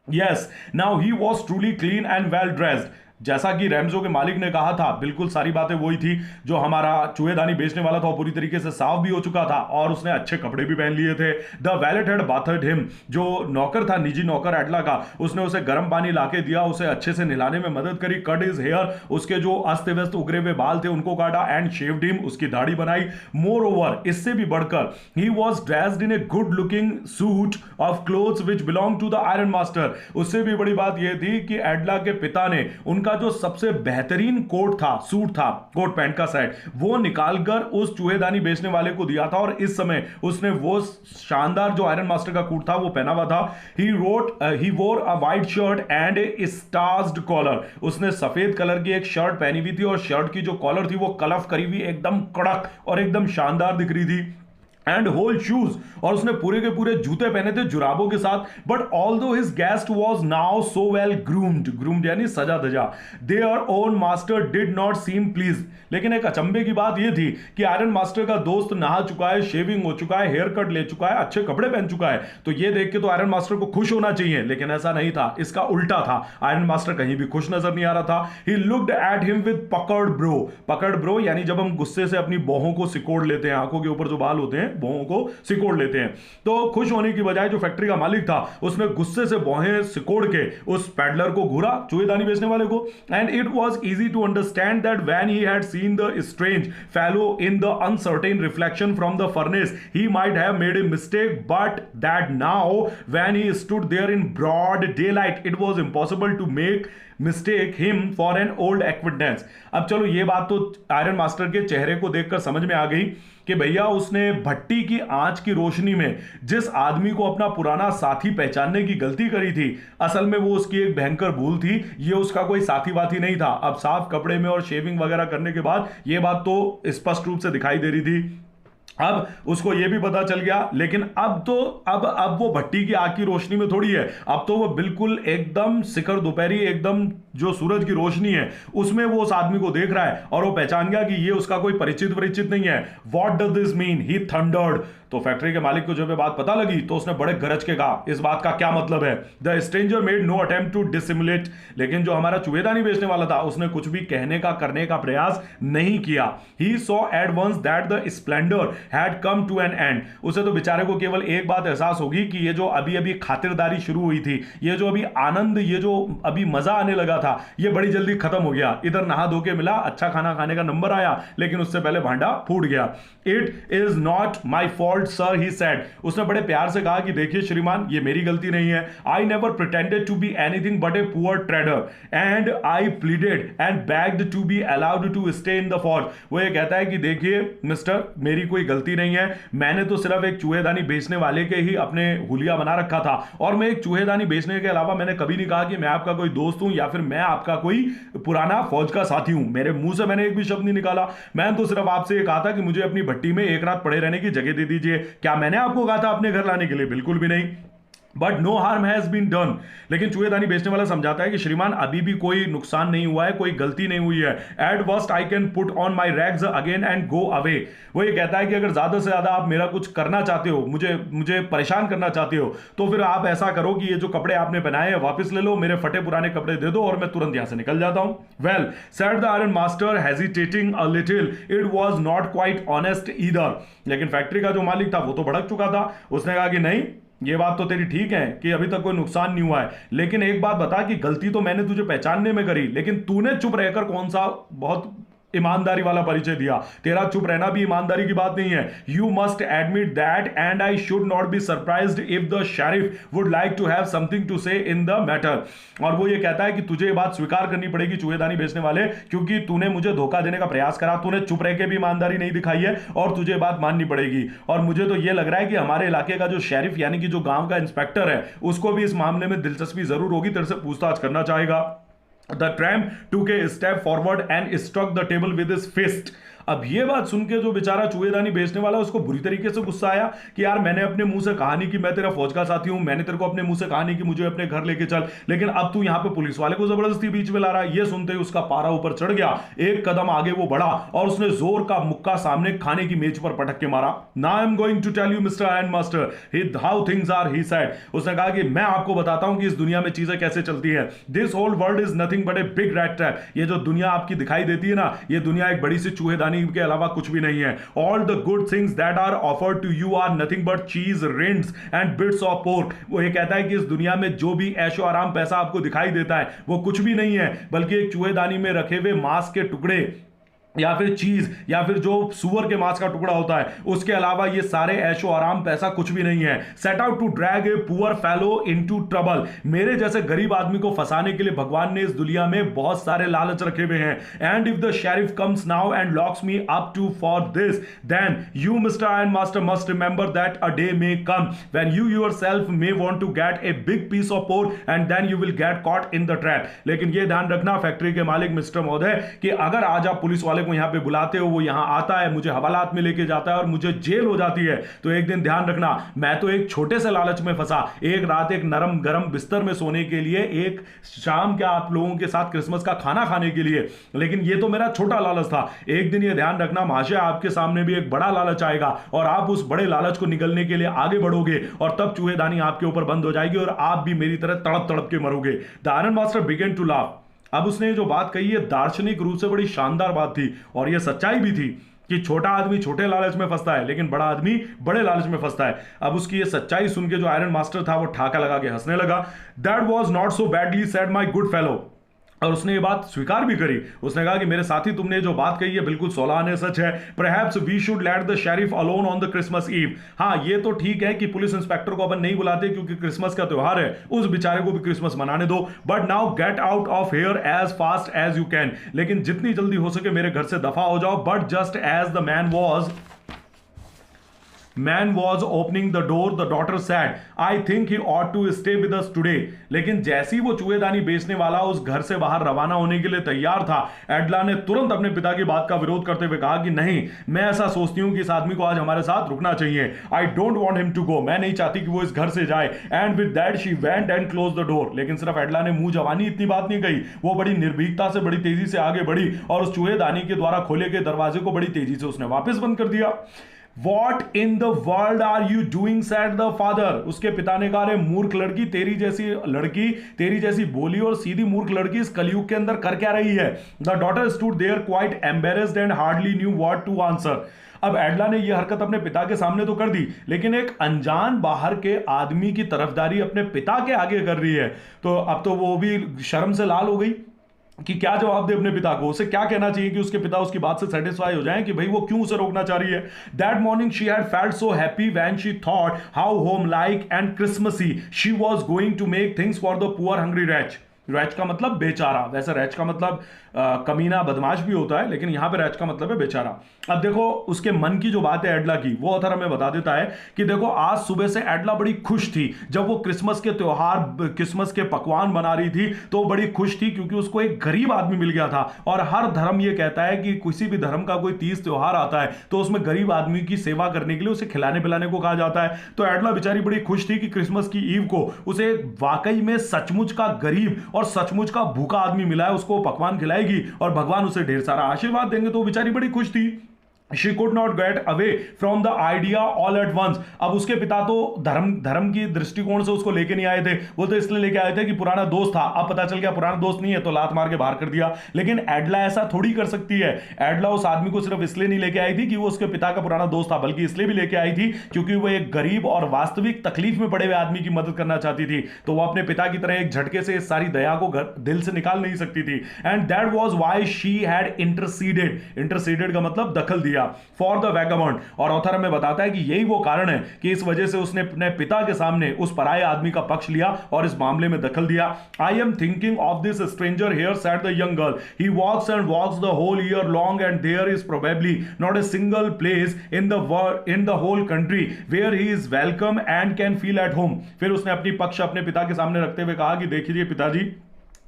Yes, now he was truly clean and well dressed. जैसा कि रैमजो के मालिक ने कहा था, बिल्कुल सारी बातें वही थी। जो हमारा चूहेदानी बेचने वाला था वो पूरी तरीके से साफ भी हो चुका था और उसने अच्छे कपड़े भी पहन लिए थे। The wallet had bathed him. जो नौकर था, निजी नौकर एडला का, उसने उसे गर्म पानी लाके दिया, उसे अच्छे से नहलाने में मदद करी। कट हिज हेयर, उसके जो अस्त व्यस्त उगरे हुए बाल थे उनको काटा। एंड शेव्ड हिम, उसकी दाढ़ी बनाई। मोर ओवर, इससे भी बढ़कर, he was dressed in a good looking suit of clothes which belong to the iron master. उससे भी बड़ी बात यह थी कि एडला के पिता ने उनका जो सबसे बेहतरीन कोट था, सूट था, कोट पैंट का सेट, वो निकालकर उस चूहेदानी बेचने वाले को दिया था और इस समय उसने वो शानदार जो आयरन मास्टर का कोट था वो पहना हुआ था। He wore a white shirt and a starched collar. उसने सफेद कलर की एक शर्ट पहनी हुई थी और शर्ट की जो कॉलर थी वो कलफ करी हुई एकदम कड़क और एकदम शानदार दिख रही थी। एंड होल शूज, और उसने पूरे के पूरे जूते पहने थे जुराबों के साथ। But although his guest was now so well groomed, groomed यानी सजा धजा, their own master did not seem pleased. लेकिन एक अचंभे की बात यह थी कि आयरन मास्टर का दोस्त नहा चुका है, शेविंग हो चुका है, हेयर कट ले चुका है, अच्छे कपड़े पहन चुका है, तो ये देख के तो आयरन मास्टर को खुश होना चाहिए, लेकिन ऐसा नहीं था, इसका उल्टा था। आयरन मास्टर कहीं भी खुश नजर नहीं आ रहा था। He looked at him with पकड़ ब्रो, पकड़ ब्रो यानी जब हम गुस्से से अपनी बाहों को सिकोड़ लेते हैं, आंखों के ऊपर जो बाल होते हैं भौहों को सिकोड़ लेते हैं, तो खुश होने की बजाय जो फैक्ट्री का मालिक था उसने गुस्से से भौहें सिकोड़ के उस पैडलर को घूरा, चूहेदानी बेचने वाले को। And it was easy to understand that when he had seen the strange fellow in the uncertain reflection from the furnace he might have made a mistake, but that now when he stood there in broad daylight it was impossible to make mistake him for an old acquaintance. अब चलो ये बात तो iron master के चेहरे को देखकर समझ में आ गई कि भैया उसने भट्टी की आंच की रोशनी में जिस आदमी को अपना पुराना साथी पहचानने की गलती करी थी, असल में वो उसकी एक भयंकर भूल थी, ये उसका कोई साथी वाथी नहीं था। अब साफ कपड़े में और शेविंग वगैरह करने के बाद ये बात तो स्पष्ट रूप से दिखाई दे रही थी। अब उसको यह भी पता चल गया, लेकिन अब वो भट्टी की आग की रोशनी में थोड़ी है, अब तो वो बिल्कुल एकदम शिखर दोपहरी, एकदम जो सूरज की रोशनी है उसमें वो उस आदमी को देख रहा है और वो पहचान गया कि ये उसका कोई परिचित नहीं है। What does this mean, he thundered. तो फैक्ट्री के मालिक को जब ये बात पता लगी तो उसने बड़े गरज के कहा, इस बात का क्या मतलब है। The stranger made no attempt to dissimulate, लेकिन जो हमारा चूहेदानी बेचने वाला था उसने कुछ भी कहने का करने का प्रयास नहीं किया। He saw at once that the splendour had come to an end, उसे तो बेचारे को केवल एक बात एहसास होगी कि ये जो अभी अभी खातिरदारी शुरू हुई थी, ये जो अभी आनंद, ये जो अभी मजा आने लगा था, ये बड़ी जल्दी खत्म हो गया। इधर नहा धो के मिला, अच्छा खाना खाने का नंबर आया, लेकिन उससे पहले भांडा फूट गया। It is not my fault sir, he said. उसने बड़े प्यार से कहा कि देखिए श्रीमान, ये मेरी गलती नहीं है। I never pretended to be anything but a poor trader and I pleaded and begged to be allowed to stay in the fort. वो ये कहता है कि देखिए मिस्टर, मेरी कोई गलती नहीं है, मैंने तो सिर्फ एक चूहेदानी बेचने वाले के ही अपने हुलिया बना रखा था, और मैं एक चूहेदानी बेचने के अलावा मैंने कभी नहीं कहा कि मैं आपका कोई दोस्त हूं या फिर मैं आपका कोई पुराना फौज का साथी हूं। मेरे मुंह से मैंने एक भी शब्द नहीं निकाला। मैंने तो सिर्फ आपसे ये कहा था कि मुझे अपनी भट्टी में एक रात पड़े रहने की जगह दे दीजिए। क्या मैंने आपको कहा था अपने घर लाने के लिए? बिल्कुल भी नहीं। But no harm has been done. लेकिन चूहेदानी बेचने वाला समझाता है कि श्रीमान, अभी भी कोई नुकसान नहीं हुआ है, कोई गलती नहीं हुई है। Eight worst I can put on my rags again and go away. वो ये कहता है कि अगर ज्यादा से ज्यादा आप मेरा कुछ करना चाहते हो, मुझे परेशान करना चाहते हो, तो फिर आप ऐसा करो कि ये जो कपड़े आपने बनाए हैं वापस ले लो, मेरे फटे पुराने कपड़े दे दो और मैं तुरंत यहां से निकल जाता हूं। Well said the iron master hesitating a little, it was not quite honest either. लेकिन फैक्ट्री का जो मालिक था वो तो भड़क चुका था। उसने कहा कि नहीं, ये बात तो तेरी ठीक है कि अभी तक कोई नुकसान नहीं हुआ है, लेकिन एक बात बता कि गलती तो मैंने तुझे पहचानने में करी, लेकिन तूने चुप रहकर कौन सा बहुत ईमानदारी वाला परिचय दिया। तेरा चुप रहना भी ईमानदारी की बात नहीं है। You must admit that and I should not be surprised if the sheriff would like to have something to say in the matter. और वो ये कहता है कि तुझे ये बात स्वीकार करनी पड़ेगी चूहेदानी बेचने वाले, क्योंकि तूने मुझे धोखा देने का प्रयास करा, तूने चुप रह के भी ईमानदारी नहीं दिखाई है और तुझे बात माननी पड़ेगी। और मुझे तो ये लग रहा है कि हमारे इलाके का जो शेरिफ यानी कि जो गांव का इंस्पेक्टर है, उसको भी इस मामले में दिलचस्पी जरूर होगी, तेरे से पूछताछ करना चाहेगा। The tramp took a step forward and struck the table with his fist. अब ये बात सुन के जो बेचारा चूहेदानी बेचने वाला उसको बुरी तरीके से गुस्सा आया कि यार, मैंने अपने मुंह से कहा नहीं कि मैं तेरा फौज का साथी हूं, मैंने तेरे को अपने मुंह से कहा नहीं कि मुझे अपने घर लेके चल, लेकिन अब तू यहां पे पुलिस वाले को जबरदस्ती बीच में ला रहा है। ये सुनते ही उसका पारा ऊपर चढ़ गया। एक कदम आगे वो बढ़ा और उसने जोर का मुक्का सामने खाने की मेज पर पटक के मारा। Now I am going to tell you mister iron master how things are, he said. उसने कहा कि मैं आपको बताता हूं कि इस दुनिया में चीजें कैसे चलती है। This whole world is nothing but a big rat trap. ये जो दुनिया आपकी दिखाई देती है ना, ये दुनिया एक बड़ी सी चूहेदानी के अलावा कुछ भी नहीं है। All the good things that are offered to you are nothing but cheese, rinds and bits of pork. वो ये कहता है कि इस दुनिया में जो भी ऐशो आराम पैसा आपको दिखाई देता है वो कुछ भी नहीं है, बल्कि एक चूहेदानी में रखे हुए मांस के टुकड़े या फिर चीज या फिर जो सुअर के मांस का टुकड़ा होता है, उसके अलावा ये सारे ऐशो आराम पैसा कुछ भी नहीं है। Set out to drag a poor fellow into trouble. मेरे जैसे गरीब आदमी को फंसाने के लिए भगवान ने इस दुनिया में बहुत सारे लालच रखे हुए हैं। And if the sheriff comes now and locks me up to for this, then you mister iron master must remember that a day may come when you yourself may want to get a big piece of pork and then you will get caught in the trap. लेकिन ये ध्यान रखना factory के मालिक mister महोदय कि अगर आज आप पुलिस वाले वाले को यहाँ पे बुलाते हो, वो यहाँ आता है, मुझे हवालात में लेके जाता है और मुझे जेल हो जाती है। तो एक दिन ध्यान रखना, मैं तो एक छोटे से लालच में फंसा, एक रात एक नरम गरम बिस्तर में सोने के लिए, एक शाम क्या आप लोगों के साथ क्रिसमस का खाना खाने के लिए, लेकिन ये तो मेरा छोटा लालच था। एक दिन ये ध्यान रखना महाशय, आपके सामने भी एक बड़ा लालच आएगा और आप उस बड़े लालच को निगलने के लिए आगे बढ़ोगे और तब चूहेदानी आपके ऊपर बंद हो जाएगी और आप भी मेरी तरह तड़प तड़प के मरोगे। The iron master began to laugh. अब उसने जो बात कही है दार्शनिक रूप से बड़ी शानदार बात थी और यह सच्चाई भी थी कि छोटा आदमी छोटे लालच में फंसता है लेकिन बड़ा आदमी बड़े लालच में फंसता है। अब उसकी ये सच्चाई सुन के जो आयरन मास्टर था वो ठाका लगा के हंसने लगा। That was not so badly said my good fellow. और उसने ये बात स्वीकार भी करी। उसने कहा कि मेरे साथी, तुमने जो बात कही है बिल्कुल सोलाने सच है। Perhaps we should let the sheriff alone on the Christmas Eve. हाँ, ये तो ठीक है कि पुलिस इंस्पेक्टर को अपन नहीं बुलाते क्योंकि क्रिसमस का त्योहार है, उस बेचारे को भी क्रिसमस मनाने दो। But now get out of here as fast as you can. लेकिन जितनी जल्दी हो सके मेरे घर से दफा हो जाओ। But just as the Man was opening the door, the daughter said, I think he ought to stay with us today. लेकिन जैसी वो चूहेदानी बेचने वाला उस घर से बाहर रवाना होने के लिए तैयार था, एडला ने तुरंत अपने पिता की बात का विरोध करते हुए कहा कि नहीं, मैं ऐसा सोचती हूं कि इस आदमी को आज हमारे साथ रुकना चाहिए। I don't want him to go. मैं नहीं चाहती कि वो इस घर से जाए। And with that she went and closed the door. लेकिन सिर्फ एडला ने मुंह जवानी इतनी बात नहीं कही, वो बड़ी निर्भीकता से बड़ी तेजी से आगे बढ़ी और उस चूहेदानी के द्वारा खोले गए दरवाजे को बड़ी तेजी से उसने वापस बंद कर दिया। What in the world are you doing? said the father. उसके पिता ने कहा, अरे मूर्ख लड़की, तेरी जैसी बोली और सीधी मूर्ख लड़की इस कलयुग के अंदर कर क्या रही है? The daughter stood there quite embarrassed and hardly knew what to answer. अब एडला ने यह हरकत अपने पिता के सामने तो कर दी, लेकिन एक अनजान बाहर के आदमी की तरफदारी अपने पिता के आगे कर रही है, तो अब तो वो भी शर्म से लाल हो गई कि क्या जवाब दे अपने पिता को। उसे क्या कहना चाहिए कि उसके पिता उसकी बात से सेटिस्फाई हो जाएं कि भाई वो क्यों उसे रोकना चाह रही है। That morning she had felt so happy when she thought how homelike and Christmassy she was going to make things for the poor hungry wretch. Wretch का मतलब बेचारा, वैसे रैच का मतलब कमीना बदमाश भी होता है, लेकिन यहां पे रैच का मतलब है बेचारा। अब देखो उसके मन की जो बात है एडला की, वो ऑथर हमें बता देता है कि देखो आज सुबह से एडला बड़ी खुश थी। जब वो क्रिसमस के त्योहार, क्रिसमस के पकवान बना रही थी तो वो बड़ी खुश थी क्योंकि उसको एक गरीब आदमी मिल गया था। और हर धर्म ये कहता है कि किसी भी धर्म का कोई तीज त्योहार आता है तो उसमें गरीब आदमी की सेवा करने के लिए उसे खिलाने पिलाने को कहा जाता है। तो एडला बेचारी बड़ी खुश थी कि क्रिसमस की ईव को उसे वाकई में सचमुच का गरीब और सचमुच का भूखा आदमी मिला है, उसको पकवान खिलाएगी और भगवान उसे ढेर सारा आशीर्वाद देंगे। तो बेचारी बड़ी खुश थी। She could not get away from the idea all at once. अब उसके पिता तो धर्म की दृष्टिकोण से उसको लेके नहीं आए थे, वो तो इसलिए लेके आए थे कि पुराना दोस्त था। अब पता चल गया पुराना दोस्त नहीं है तो लात मार के बाहर कर दिया। लेकिन एडला ऐसा थोड़ी कर सकती है। एडला उस आदमी को सिर्फ इसलिए नहीं लेके आई थी कि वो उसके पिता का पुराना दोस्त था, बल्कि इसलिए भी लेके आई थी क्योंकि वो एक गरीब और वास्तविक तकलीफ में पड़े हुए आदमी की मदद करना चाहती थी। तो वो अपने पिता की तरह एक झटके से इस सारी दया को दिल से निकाल नहीं सकती थी। And that was why she had interceded का मतलब दखल दिया फॉर द वैगबॉन्ड। और ऑथर हमें बताता है कि यही वो कारण है कि इस वजह से उसने अपने पिता के सामने उस पराये आदमी का पक्ष लिया और इस मामले में दखल दिया। I am thinking of this stranger here said the young girl, he walks and walks the whole year long and there is probably not a single place in the whole country where he is welcome and can feel at home. फिर उसने अपनी पक्ष अपने पिता के सामने रखते हुए कहा कि देखिए पिताजी,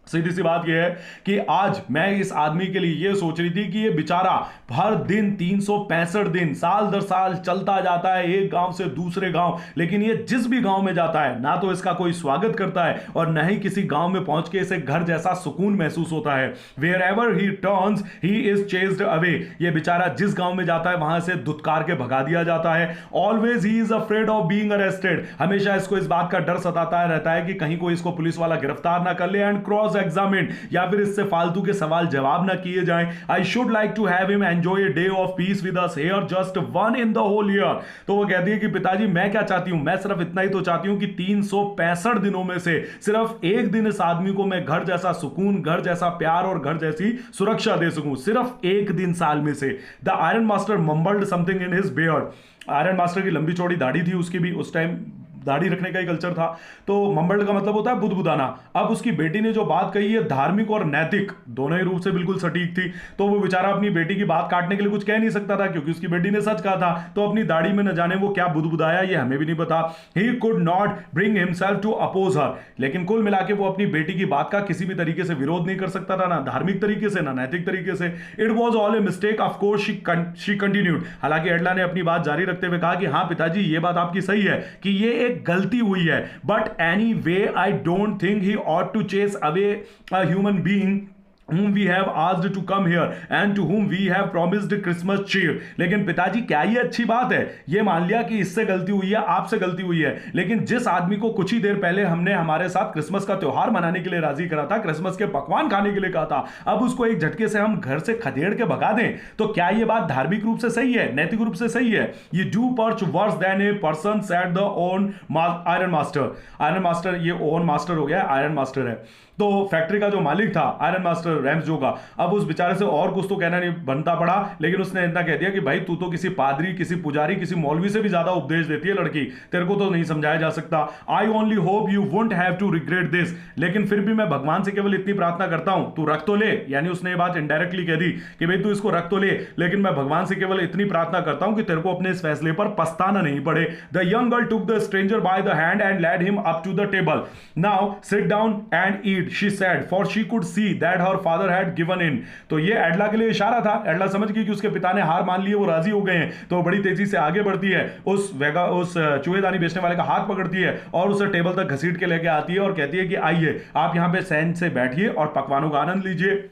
सीधी सी बात यह है कि आज मैं इस आदमी के लिए यह सोच रही थी कि ये बेचारा हर दिन 365 दिन साल दर साल चलता जाता है एक गांव से दूसरे गांव, लेकिन ये जिस भी गांव में जाता है ना तो इसका कोई स्वागत करता है और न ही किसी गांव में पहुंच के इसे घर जैसा सुकून महसूस होता है। Wherever he turns he is chased away. ये बेचारा जिस गांव में जाता है वहां से धुतकार के भगा दिया जाता है। Always he is afraid of being arrested. हमेशा इसको इस बात का डर सताता रहता है कि कहीं कोई इसको पुलिस वाला गिरफ्तार ना कर ले एंड क्रॉस एग्जामिन, या फिर इससे फालतू के सवाल जवाब ना किए जाएं। I should like to have him enjoy a day of peace with us here just one in the whole year. तो वो कहती है कि पिताजी मैं क्या चाहती हूं, मैं सिर्फ इतना ही तो चाहती हूं कि 365 दिनों में से सिर्फ एक दिन इस आदमी को मैं घर जैसा सुकून, घर जैसा प्यार और घर जैसी सुरक्षा दे सकूं, सिर्फ एक दिन साल में से। The iron master mumbled something in his beard. Iron master की लंबी चौड़ी दाढ़ी थी उसकी भी उस टाइम दाढ़ी रखने का ही कल्चर था। तो मम्बल्ड का मतलब होता है बुदबुदाना। अब उसकी बेटी ने जो बात कही है धार्मिक और नैतिक दोनों ही रूप से बिल्कुल सटीक थी। तो वो बेचारा अपनी बेटी की बात काटने के लिए कुछ कह नहीं सकता था क्योंकि उसकी बेटी ने सच कहा था। तो अपनी दाढ़ी में न जाने वो क्या बुदबुदाया ये हमें भी नहीं पता। He could not bring himself to oppose her, लेकिन कुल मिला के वो अपनी बेटी की बात का किसी भी तरीके से विरोध नहीं कर सकता था, ना धार्मिक तरीके से ना नैतिक तरीके से। It was all a mistake of course she continued. हालांकि एडला ने अपनी बात जारी रखते हुए कहा कि हाँ पिताजी ये बात आपकी सही है कि ये एक गलती हुई है, but anyway I don't think he ought to chase away a human being whom we have asked to come here and to whom we have promised Christmas cheer। लेकिन पिताजी क्या ये अच्छी बात है? ये मान लिया कि इससे गलती हुई है, आपसे गलती हुई है, लेकिन जिस आदमी को कुछ ही देर पहले हमने हमारे साथ क्रिसमस का त्योहार मनाने के लिए राजी करा था, क्रिसमस के पकवान खाने के लिए कहा था, अब उसको एक झटके से हम घर से खदेड़ के भगा दें, तो क्या ये बात धार्मिक रूप से सही है, नैतिक रूप से सही है? ये do perch worse than a person said the own iron master. Iron master, ये ओन मास्टर हो गया, आयरन मास्टर है। तो फैक्ट्री का जो मालिक था आयरन मास्टर रैम्सजो का, अब उस बेचारे से और कुछ तो कहना नहीं बनता पड़ा, लेकिन उसने इतना कह दिया कि भाई तू तो किसी पादरी, किसी पुजारी, किसी मौलवी से भी ज्यादा उपदेश देती है लड़की, तेरे को तो नहीं समझाया जा सकता। I only hope you won't have to regret this, लेकिन फिर भी मैं भगवान से केवल इतनी प्रार्थना करता हूं, तू रख तो ले, यानी उसने ये बात इनडायरेक्टली कह दी कि भाई तू इसको रख तो ले, लेकिन मैं भगवान से केवल इतनी प्रार्थना करता हूं कि तेरे को अपने इस फैसले पर पछताना नहीं पड़े। The young girl took the stranger by the hand and led him up to the table. Now sit down and eat, she said, for she could see that her father had given in। तो ये एडला के लिए इशारा था। एडला समझ गई कि उसके पिता ने हार मान ली, वो राजी हो गए हैं, तो बड़ी तेजी से आगे बढ़ती है, उस चूहेदानी बेचने वाले का हाथ पकड़ती है और उसे टेबल तक घसीट के लेके आती है और कहती है कि आइए आप यहां पे सैन से बैठिए और पकवानों का आनंद लीजिए।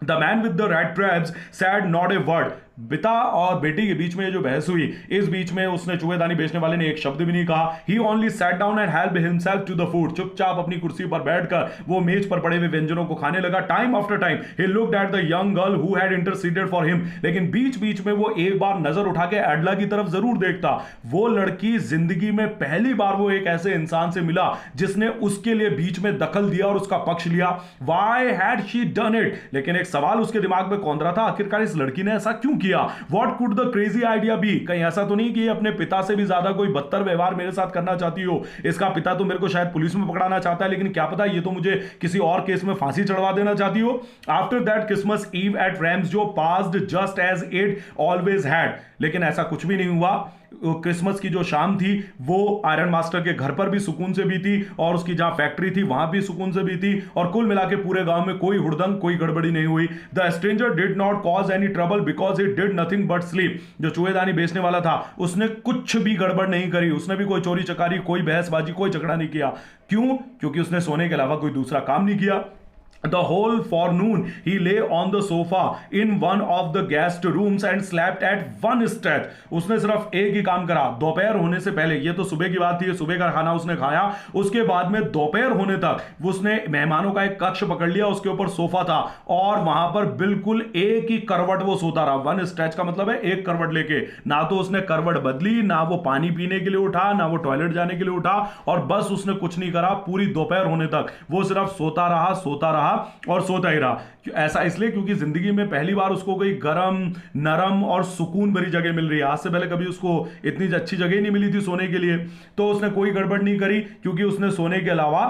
The man with the red traps sad not a word. पिता और बेटी के बीच में जो बहस हुई, इस बीच में उसने चूहेदानी बेचने वाले ने एक शब्द भी नहीं कहा। He only sat down and help himself to the food. चुपचाप अपनी कुर्सी पर बैठकर वो मेज पर पड़े हुए व्यंजनों को खाने लगा। Time after time he looked at the young girl who had interceded for him. लेकिन बीच बीच में वो एक बार नजर उठा के एडला की तरफ जरूर देखता। वो लड़की जिंदगी में पहली बार वो एक ऐसे इंसान से मिला जिसने उसके लिए बीच में दखल दिया और उसका पक्ष लिया। Why had she done it? लेकिन एक सवाल उसके दिमाग में कौंध रहा था, आखिरकार इस लड़की ने ऐसा क्यों किया? What could the crazy idea be? कहीं ऐसा तो नहीं कि अपने पिता से भी ज्यादा कोई बदतर व्यवहार मेरे साथ करना चाहती हो? इसका पिता तो मेरे को शायद पुलिस में पकड़ाना चाहता है, लेकिन क्या पता ये तो मुझे किसी और केस में फांसी चढ़वा देना चाहती हो। After that Christmas Eve at Ramsjo passed just as it always had. लेकिन ऐसा कुछ भी नहीं हुआ। क्रिसमस की जो शाम थी वो आयरन मास्टर के घर पर भी सुकून से बीती और उसकी जहां फैक्ट्री थी वहां भी सुकून से बीती, और कुल मिला के पूरे गांव में कोई हुड़दंग, कोई गड़बड़ी नहीं हुई। The stranger did not cause any trouble because he did nothing but sleep. जो चूहेदानी बेचने वाला था उसने कुछ भी गड़बड़ नहीं करी, उसने भी कोई चोरी चकारी, कोई बहसबाजी, कोई झगड़ा नहीं किया। क्यों? क्योंकि उसने सोने के अलावा कोई दूसरा काम नहीं किया। The whole forenoon he lay on the sofa in one of the guest rooms and slept at one stretch। उसने सिर्फ एक ही काम करा दोपहर होने से पहले, ये तो सुबह की बात थी, सुबह का खाना उसने खाया, उसके बाद में दोपहर होने तक उसने मेहमानों का एक कक्ष पकड़ लिया, उसके ऊपर सोफा था और वहां पर बिल्कुल एक ही करवट वो सोता रहा। वन स्ट्रेच का मतलब है एक करवट लेके। ना तो उसने करवट बदली, ना वो पानी पीने के लिए उठा, ना वो टॉयलेट जाने के लिए उठा, और बस उसने कुछ नहीं करा पूरी दोपहर होने तक। वो सिर्फ सोता रहा और सोता ही रहा। ऐसा इसलिए क्योंकि जिंदगी में पहली बार उसको कोई गरम, नरम और सुकून भरी जगह मिल रही है। आज से पहले कभी उसको इतनी अच्छी जगह नहीं मिली थी सोने के लिए। तो उसने कोई गड़बड़ नहीं करी क्योंकि उसने सोने के अलावा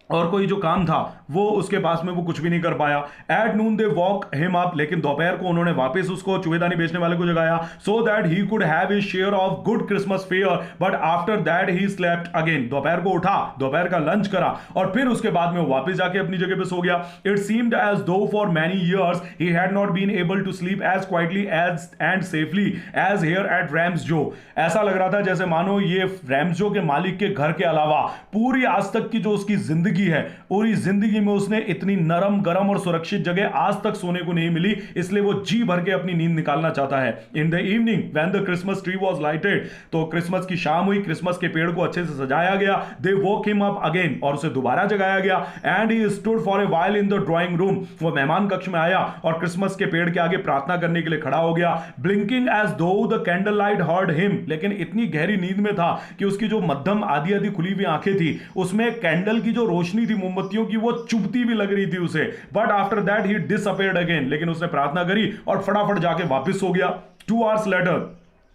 और कोई जो काम था वो उसके पास में वो कुछ भी नहीं कर पाया। At noon they walk him up, लेकिन दोपहर को उन्होंने वापस उसको चूहेदानी बेचने वाले को जगाया, so that he could have his share of good Christmas fair, but after that he slept again. दोपहर को उठा, दोपहर का लंच करा और फिर उसके बाद में वापस जाके अपनी जगह पे सो गया। It seemed as though for many years he had not been able to sleep as quietly as and safely as here at Ramsjo. ऐसा लग रहा था जैसे मानो ये रैम्सजो के मालिक के घर के अलावा पूरी आज तक की जो उसकी जिंदगी है, पूरी जिंदगी में उसने इतनी नरम, गरम और सुरक्षित जगह आज तक सोने को नहीं मिली, इसलिए वो जी भर के अपनी नींद निकालना चाहता है। In the evening when the Christmas tree was lighted, तो क्रिसमस की शाम हुई, क्रिसमस के पेड़ को अच्छे से सजाया गया। दे वोक हिम अप अगेन, और उसे दोबारा जगाया गया। And he stood for a while in the drawing room, वो मेहमान कक्ष में आया और क्रिसमस के पेड़ के आगे प्रार्थना करने के लिए खड़ा हो गया। ब्लिंकिंग एज दो the candle light heard him, लेकिन इतनी गहरी नींद में था कि उसकी जो मध्यम आधी आधी खुली हुई आंखें थी उसमें कैंडल की जो रोशनी थी मोमबत्तियों की वो चुभती भी लग रही थी उसे। But after that he disappeared again, लेकिन उसने प्रार्थना करी और फटाफट जाके वापस सो गया। 2 hours later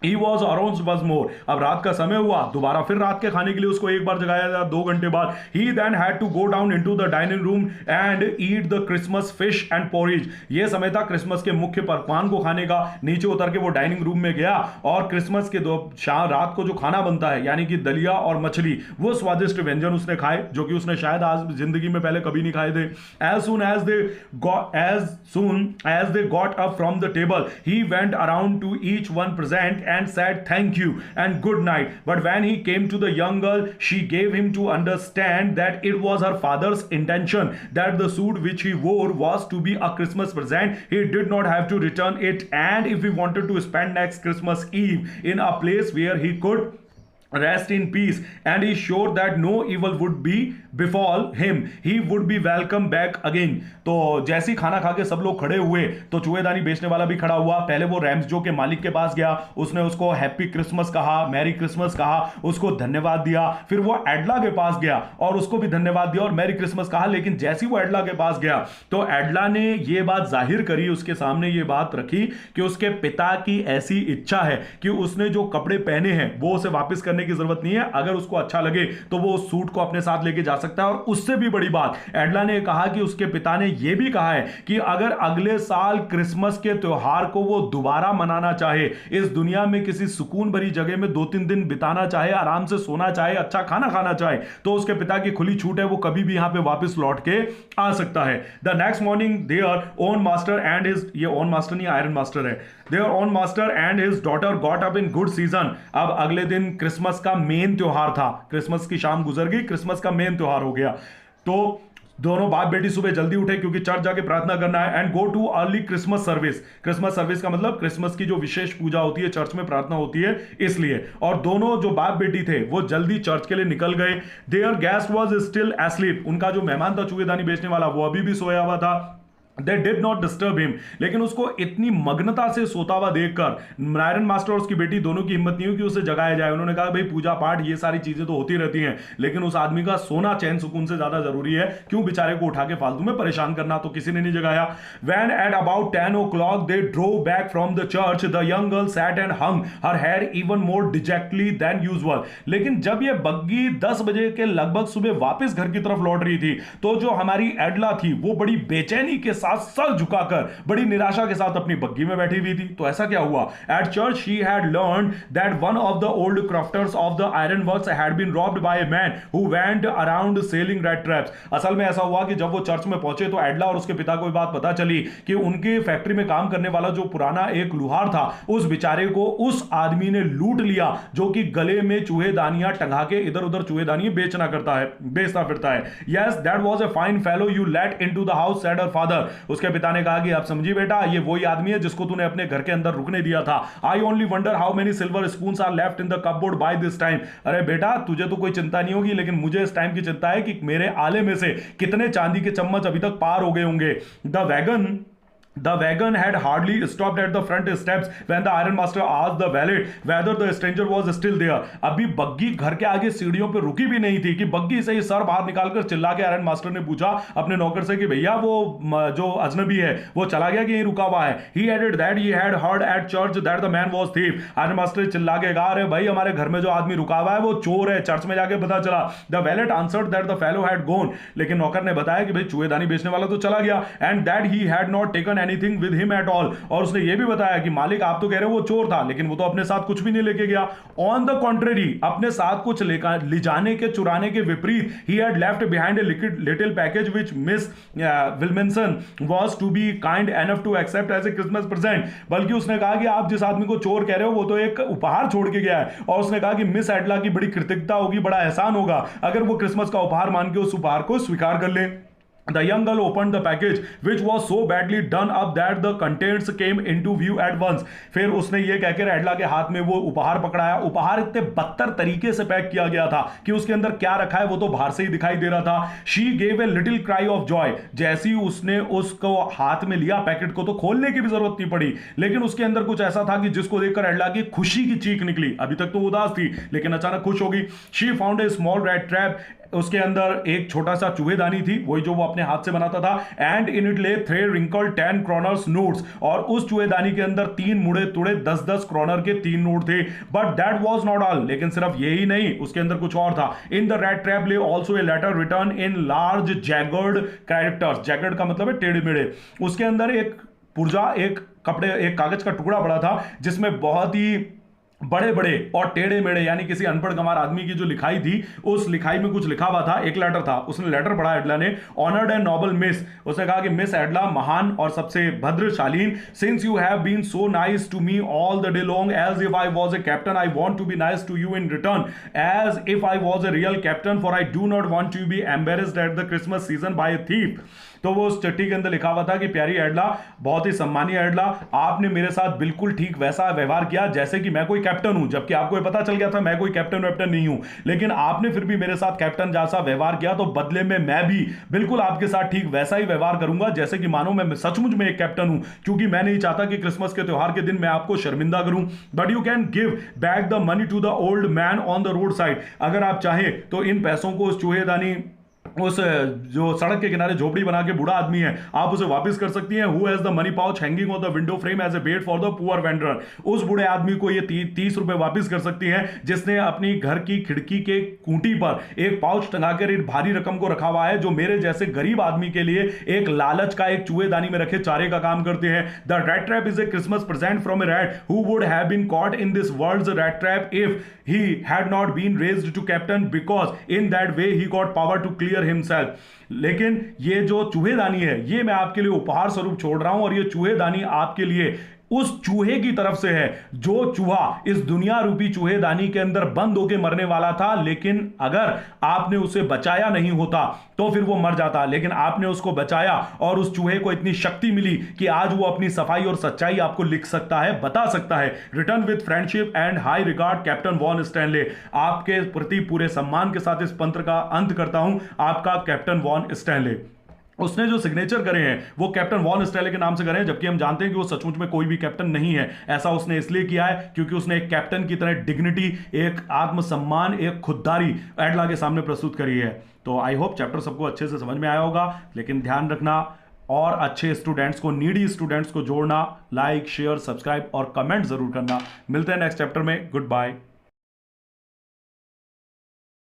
He was aroused once more. अब रात का समय हुआ, दोबारा फिर रात के खाने के लिए उसको एक बार जगाया गया 2 घंटे बाद. He then had to go down into the dining room and eat the Christmas fish and porridge. ये समय था क्रिसमस के मुख्य पकवान को खाने का. नीचे उतर के वो डाइनिंग रूम में गया और क्रिसमस के रात को जो खाना बनता है यानी कि दलिया और मछली, वो स्वादिष्ट व्यंजन उसने खाए जो कि उसने शायद आज जिंदगी में पहले कभी नहीं खाए थे. As soon as they got up from the table, he went around to each one present and said thank you and good night. But when he came to the young girl, she gave him to understand that it was her father's intention that the suit which he wore was to be a Christmas present. He did not have to return it, and if he wanted to spend next Christmas Eve in a place where he could rest in peace and he sure that no evil would be befall him, he would be welcome back again. तो जैसे ही खाना खा के सब लोग खड़े हुए तो चूहेदानी बेचने वाला भी खड़ा हुआ. पहले वो रैम्सजो के मालिक के पास गया, उसने उसको हैप्पी क्रिसमस कहा, मैरी क्रिसमस कहा, उसको धन्यवाद दिया. फिर वो एडला के पास गया और उसको भी धन्यवाद दिया और मैरी क्रिसमस कहा. लेकिन जैसे ही वो एडला के पास गया तो एडला ने ये बात जाहिर करी, उसके सामने ये बात रखी कि उसके पिता की ऐसी इच्छा है कि उसने जो कपड़े पहने हैं वो उसे वापस करने की जरूरत नहीं है. अगर उसको अच्छा लगे तो वो उस सूट को अपने साथ लेके जा सकता है. और उससे भी बड़ी बात एडला ने कहा कि उसके पिता ने यह भी कहा है कि अगर अगले साल क्रिसमस के त्योहार को वो दोबारा मनाना चाहे, इस दुनिया में किसी सुकून भरी जगह में 2-3 दिन बिताना चाहे, आराम से सोना चाहे, अच्छा खाना खाना चाहे, तो उसके पिता की खुली छूट है, वो कभी भी यहां पे वापस लौट के आ सकता है. The next morning there own master and his, ये ओन मास्टर नहीं आयरन मास्टर है, there own master and his daughter got up in good season. अब अगले दिन क्रिसमस का मेन त्योहार था. क्रिसमस की शाम गुजर गई, क्रिसमस का मेन त्योहार हो गया. तो दोनों बाप बेटी सुबह जल्दी उठे क्योंकि चर्च जाके प्रार्थना करना है. And go too early Christmas service. Christmas service का मतलब क्रिसमस की जो विशेष पूजा होती है, चर्च में प्रार्थना होती है, इसलिए. और दोनों जो बाप बेटी थे वो जल्दी चर्च के लिए निकल गए. There guest was still asleep. उनका जो मेहमान था चूहेदानी बेचने वाला वो अभी भी सोया हुआ था. They did not disturb him. लेकिन उसको इतनी मग्नता से सोता हुआ देखकर आयरन मास्टर और उसकी बेटी दोनों की हिम्मत नहीं हुई कि उसे जगाया जाए. उन्होंने कहा भाई पूजा पाठ ये सारी चीजें तो होती रहती हैं, लेकिन उस आदमी का सोना चैन सुकून से ज्यादा जरूरी है. क्यों बेचारे को उठा के फालतू में परेशान करना. तो किसी ने नहीं जगाया. When at about 10 o'clock they drove back from the church, the young girl sat and hung her head even more dejectedly than usual. लेकिन जब ये बग्गी 10 बजे के लगभग सुबह वापस घर की तरफ लौट रही थी तो जो हमारी एडला थी वो बड़ी बेचैनी के साथ सर झुकाकर बड़ी निराशा के साथ अपनी बग्गी में बैठी हुई थी. तो ऐसा क्या हुआ? At church she had learned that one of the old crofters of the ironworks had been robbed by a man who went around selling rat traps. असल में ऐसा हुआ कि जब वो चर्च में पहुंचे तो एडला और उसके पिता को ये बात पता चली कि उनके फैक्ट्री में काम करने वाला जो पुराना एक लुहार था, उस बेचारे को उस आदमी ने लूट लिया जो कि गले में चूहेदानियां टंगा के इधर उधर चूहेदानियां बेचता फिरता है. Yes that was a fine fellow you let into the house, said her father. उसके पिता ने कहा कि आप समझी बेटा, ये वही आदमी है जिसको तूने अपने घर के अंदर रुकने दिया था. I only wonder how many silver spoons are left in the cupboard by this time. अरे बेटा तुझे तो कोई चिंता नहीं होगी, लेकिन मुझे इस टाइम की चिंता है कि मेरे आले में से कितने चांदी के चम्मच अभी तक पार हो गए होंगे. The wagon had hardly stopped at the front steps when the iron master asked the valet whether the stranger was still there. अभी बग्गी घर के आगे सीढ़ियों पे रुकी भी नहीं थी कि बग्गी से ही सर बाहर निकालकर चिल्ला के आयरन मास्टर ने पूछा अपने नौकर से कि भैया वो जो अजनबी है वो चला गया कि यहीं रुका हुआ है. He added that he had heard at church that the man was thief. Iron master चिल्ला के कहा अरे भाई हमारे घर में जो आदमी रुका हुआ है वो चोर है, चर्च में जाके पता चला. The valet answered that the fellow had gone. लेकिन नौकर ने बताया कि भाई चूहेदानी बेचने वाला तो चला गया. And that he had not taken anything with him at all. और उसने यह भी बताया कि मालिक आप तो कह रहे हो वो चोर था, लेकिन वो तो अपने साथ कुछ भी नहीं लेके गया. ऑन द कॉन्ट्रेरी, अपने साथ कुछ ले जाने के चुराने के विपरीत, he had left behind a little package which Miss Williamson was to be kind enough to accept as a Christmas present. बल्कि उसने कहा कि आप जिस आदमी को चोर कह रहे हो वो तो एक उपहार छोड़ के गया है, और उसने कहा कि मिस एडला की बड़ी कृतज्ञता होगी, बड़ा एहसान होगा अगर वो क्रिसमस का उपहार मान के उस उपहार को स्वीकार कर ले. The young girl opened the package, which was so badly done up that the contents came into view at once. फिर उसने ये कहकर एडला के हाथ में वो उपहार पकड़ाया. उपहार इतने बदतर तरीके से पैक किया गया था कि उसके अंदर क्या रखा है वो तो बाहर से ही दिखाई दे रहा था. She gave a little cry of joy. जैसे ही उसने उसको हाथ में लिया पैकेट को तो खोलने की भी जरूरत नहीं पड़ी, लेकिन उसके अंदर कुछ ऐसा था कि जिसको देखकर एडला की खुशी की चीख निकली. अभी तक तो उदास थी लेकिन अचानक खुश हो गई. She found a small red trap उसके अंदर एक छोटा सा चूहेदानी थी, वही जो वो अपने हाथ से बनाता था, एंड इन इट ले 3 wrinkled 10 kroners नोट्स, और उस चूहेदानी के अंदर 3 मुड़े तुड़े 10-10 क्रॉनर के 3 नोट थे। But that was not all, लेकिन सिर्फ यही नहीं, उसके अंदर कुछ और था। In the rat trap lay also a letter written in large jagged characters, jagged का मतलब है टेढ़े मेढ़े। उसके अंदर एक पुर्जा, एक कपड़े, एक कागज का टुकड़ा पड़ा था जिसमें बहुत ही बड़े बड़े और टेढ़े मेढ़े, यानी किसी अनपढ़ गंवार आदमी की जो लिखाई थी, उस लिखाई में कुछ लिखा हुआ था। एक लेटर था, उसने लेटर पढ़ा एडला ने। ऑनर्ड एंड नोबल मिस, उसने कहा कि मिस एडला, महान और सबसे भद्र शालीन, since you have been so nice to me all the day long as if I was a captain, I want to be nice to you in return as if I was a real captain, for I do not want to be embarrassed at the Christmas season by a thief. तो वो उस चिट्ठी के अंदर लिखा हुआ था कि प्यारी एडला, बहुत ही सम्मानीय एडला, आपने मेरे साथ बिल्कुल ठीक वैसा व्यवहार किया जैसे कि मैं कोई कैप्टन हूं, जबकि आपको ये पता चल गया था मैं कोई कैप्टन वैप्टन नहीं हूं, लेकिन आपने फिर भी मेरे साथ कैप्टन जैसा व्यवहार किया, तो बदले में मैं भी बिल्कुल आपके साथ ठीक वैसा ही व्यवहार करूंगा जैसे कि मानो मैं सचमुच में एक कैप्टन हूं, क्योंकि मैं नहीं चाहता कि क्रिसमस के त्योहार के दिन मैं आपको शर्मिंदा करूं। But you can give back the money to the old man on the roadside, अगर आप चाहें तो इन पैसों को उस चूहेदानी, उस जो सड़क के किनारे झोपड़ी बना के बूढ़ा आदमी है, आप उसे वापस कर सकती हैं। Who has the money pouch hanging on the window frame as a bait for the poor vendor, उस बूढ़े आदमी को ये 30 रुपए वापस कर सकती हैं जिसने अपनी घर की खिड़की के खूंटी पर एक पाउच टंगाकर एक भारी रकम को रखा हुआ है, जो मेरे जैसे गरीब आदमी के लिए एक लालच का, एक चूहेदानी में रखे चारे का काम करते हैं। The rat trap is a Christmas present from a rat who would have been caught in this world's rat trap if he had not been raised to captain, because in that way he got power to clear himself। लेकिन ये जो चूहेदानी है, ये मैं आपके लिए उपहार स्वरूप छोड़ रहा हूं, और ये चूहेदानी आपके लिए उस चूहे की तरफ से है जो चूहा इस दुनिया रूपी चूहेदानी के अंदर बंद होकर मरने वाला था, लेकिन अगर आपने उसे बचाया नहीं होता तो फिर वो मर जाता, लेकिन आपने उसको बचाया और उस चूहे को इतनी शक्ति मिली कि आज वो अपनी सफाई और सच्चाई आपको लिख सकता है, बता सकता है। Return with friendship and high regard Captain von Stanley, आपके प्रति पूरे सम्मान के साथ इस पत्र का अंत करता हूं, आपका कैप्टन वॉन स्टैनले। उसने जो सिग्नेचर करे हैं वो कैप्टन वॉन स्टैनले के नाम से करे हैं, जबकि हम जानते हैं कि वो सचमुच में कोई भी कैप्टन नहीं है। ऐसा उसने इसलिए किया है क्योंकि उसने एक कैप्टन की तरह डिग्निटी, एक आत्मसम्मान, एक खुददारी एडला के सामने प्रस्तुत करी है। तो आई होप चैप्टर सबको अच्छे से समझ में आया होगा, लेकिन ध्यान रखना और अच्छे स्टूडेंट्स को, नीडी स्टूडेंट्स को जोड़ना, लाइक शेयर सब्सक्राइब और कमेंट जरूर करना। मिलते हैं नेक्स्ट चैप्टर में। Good bye.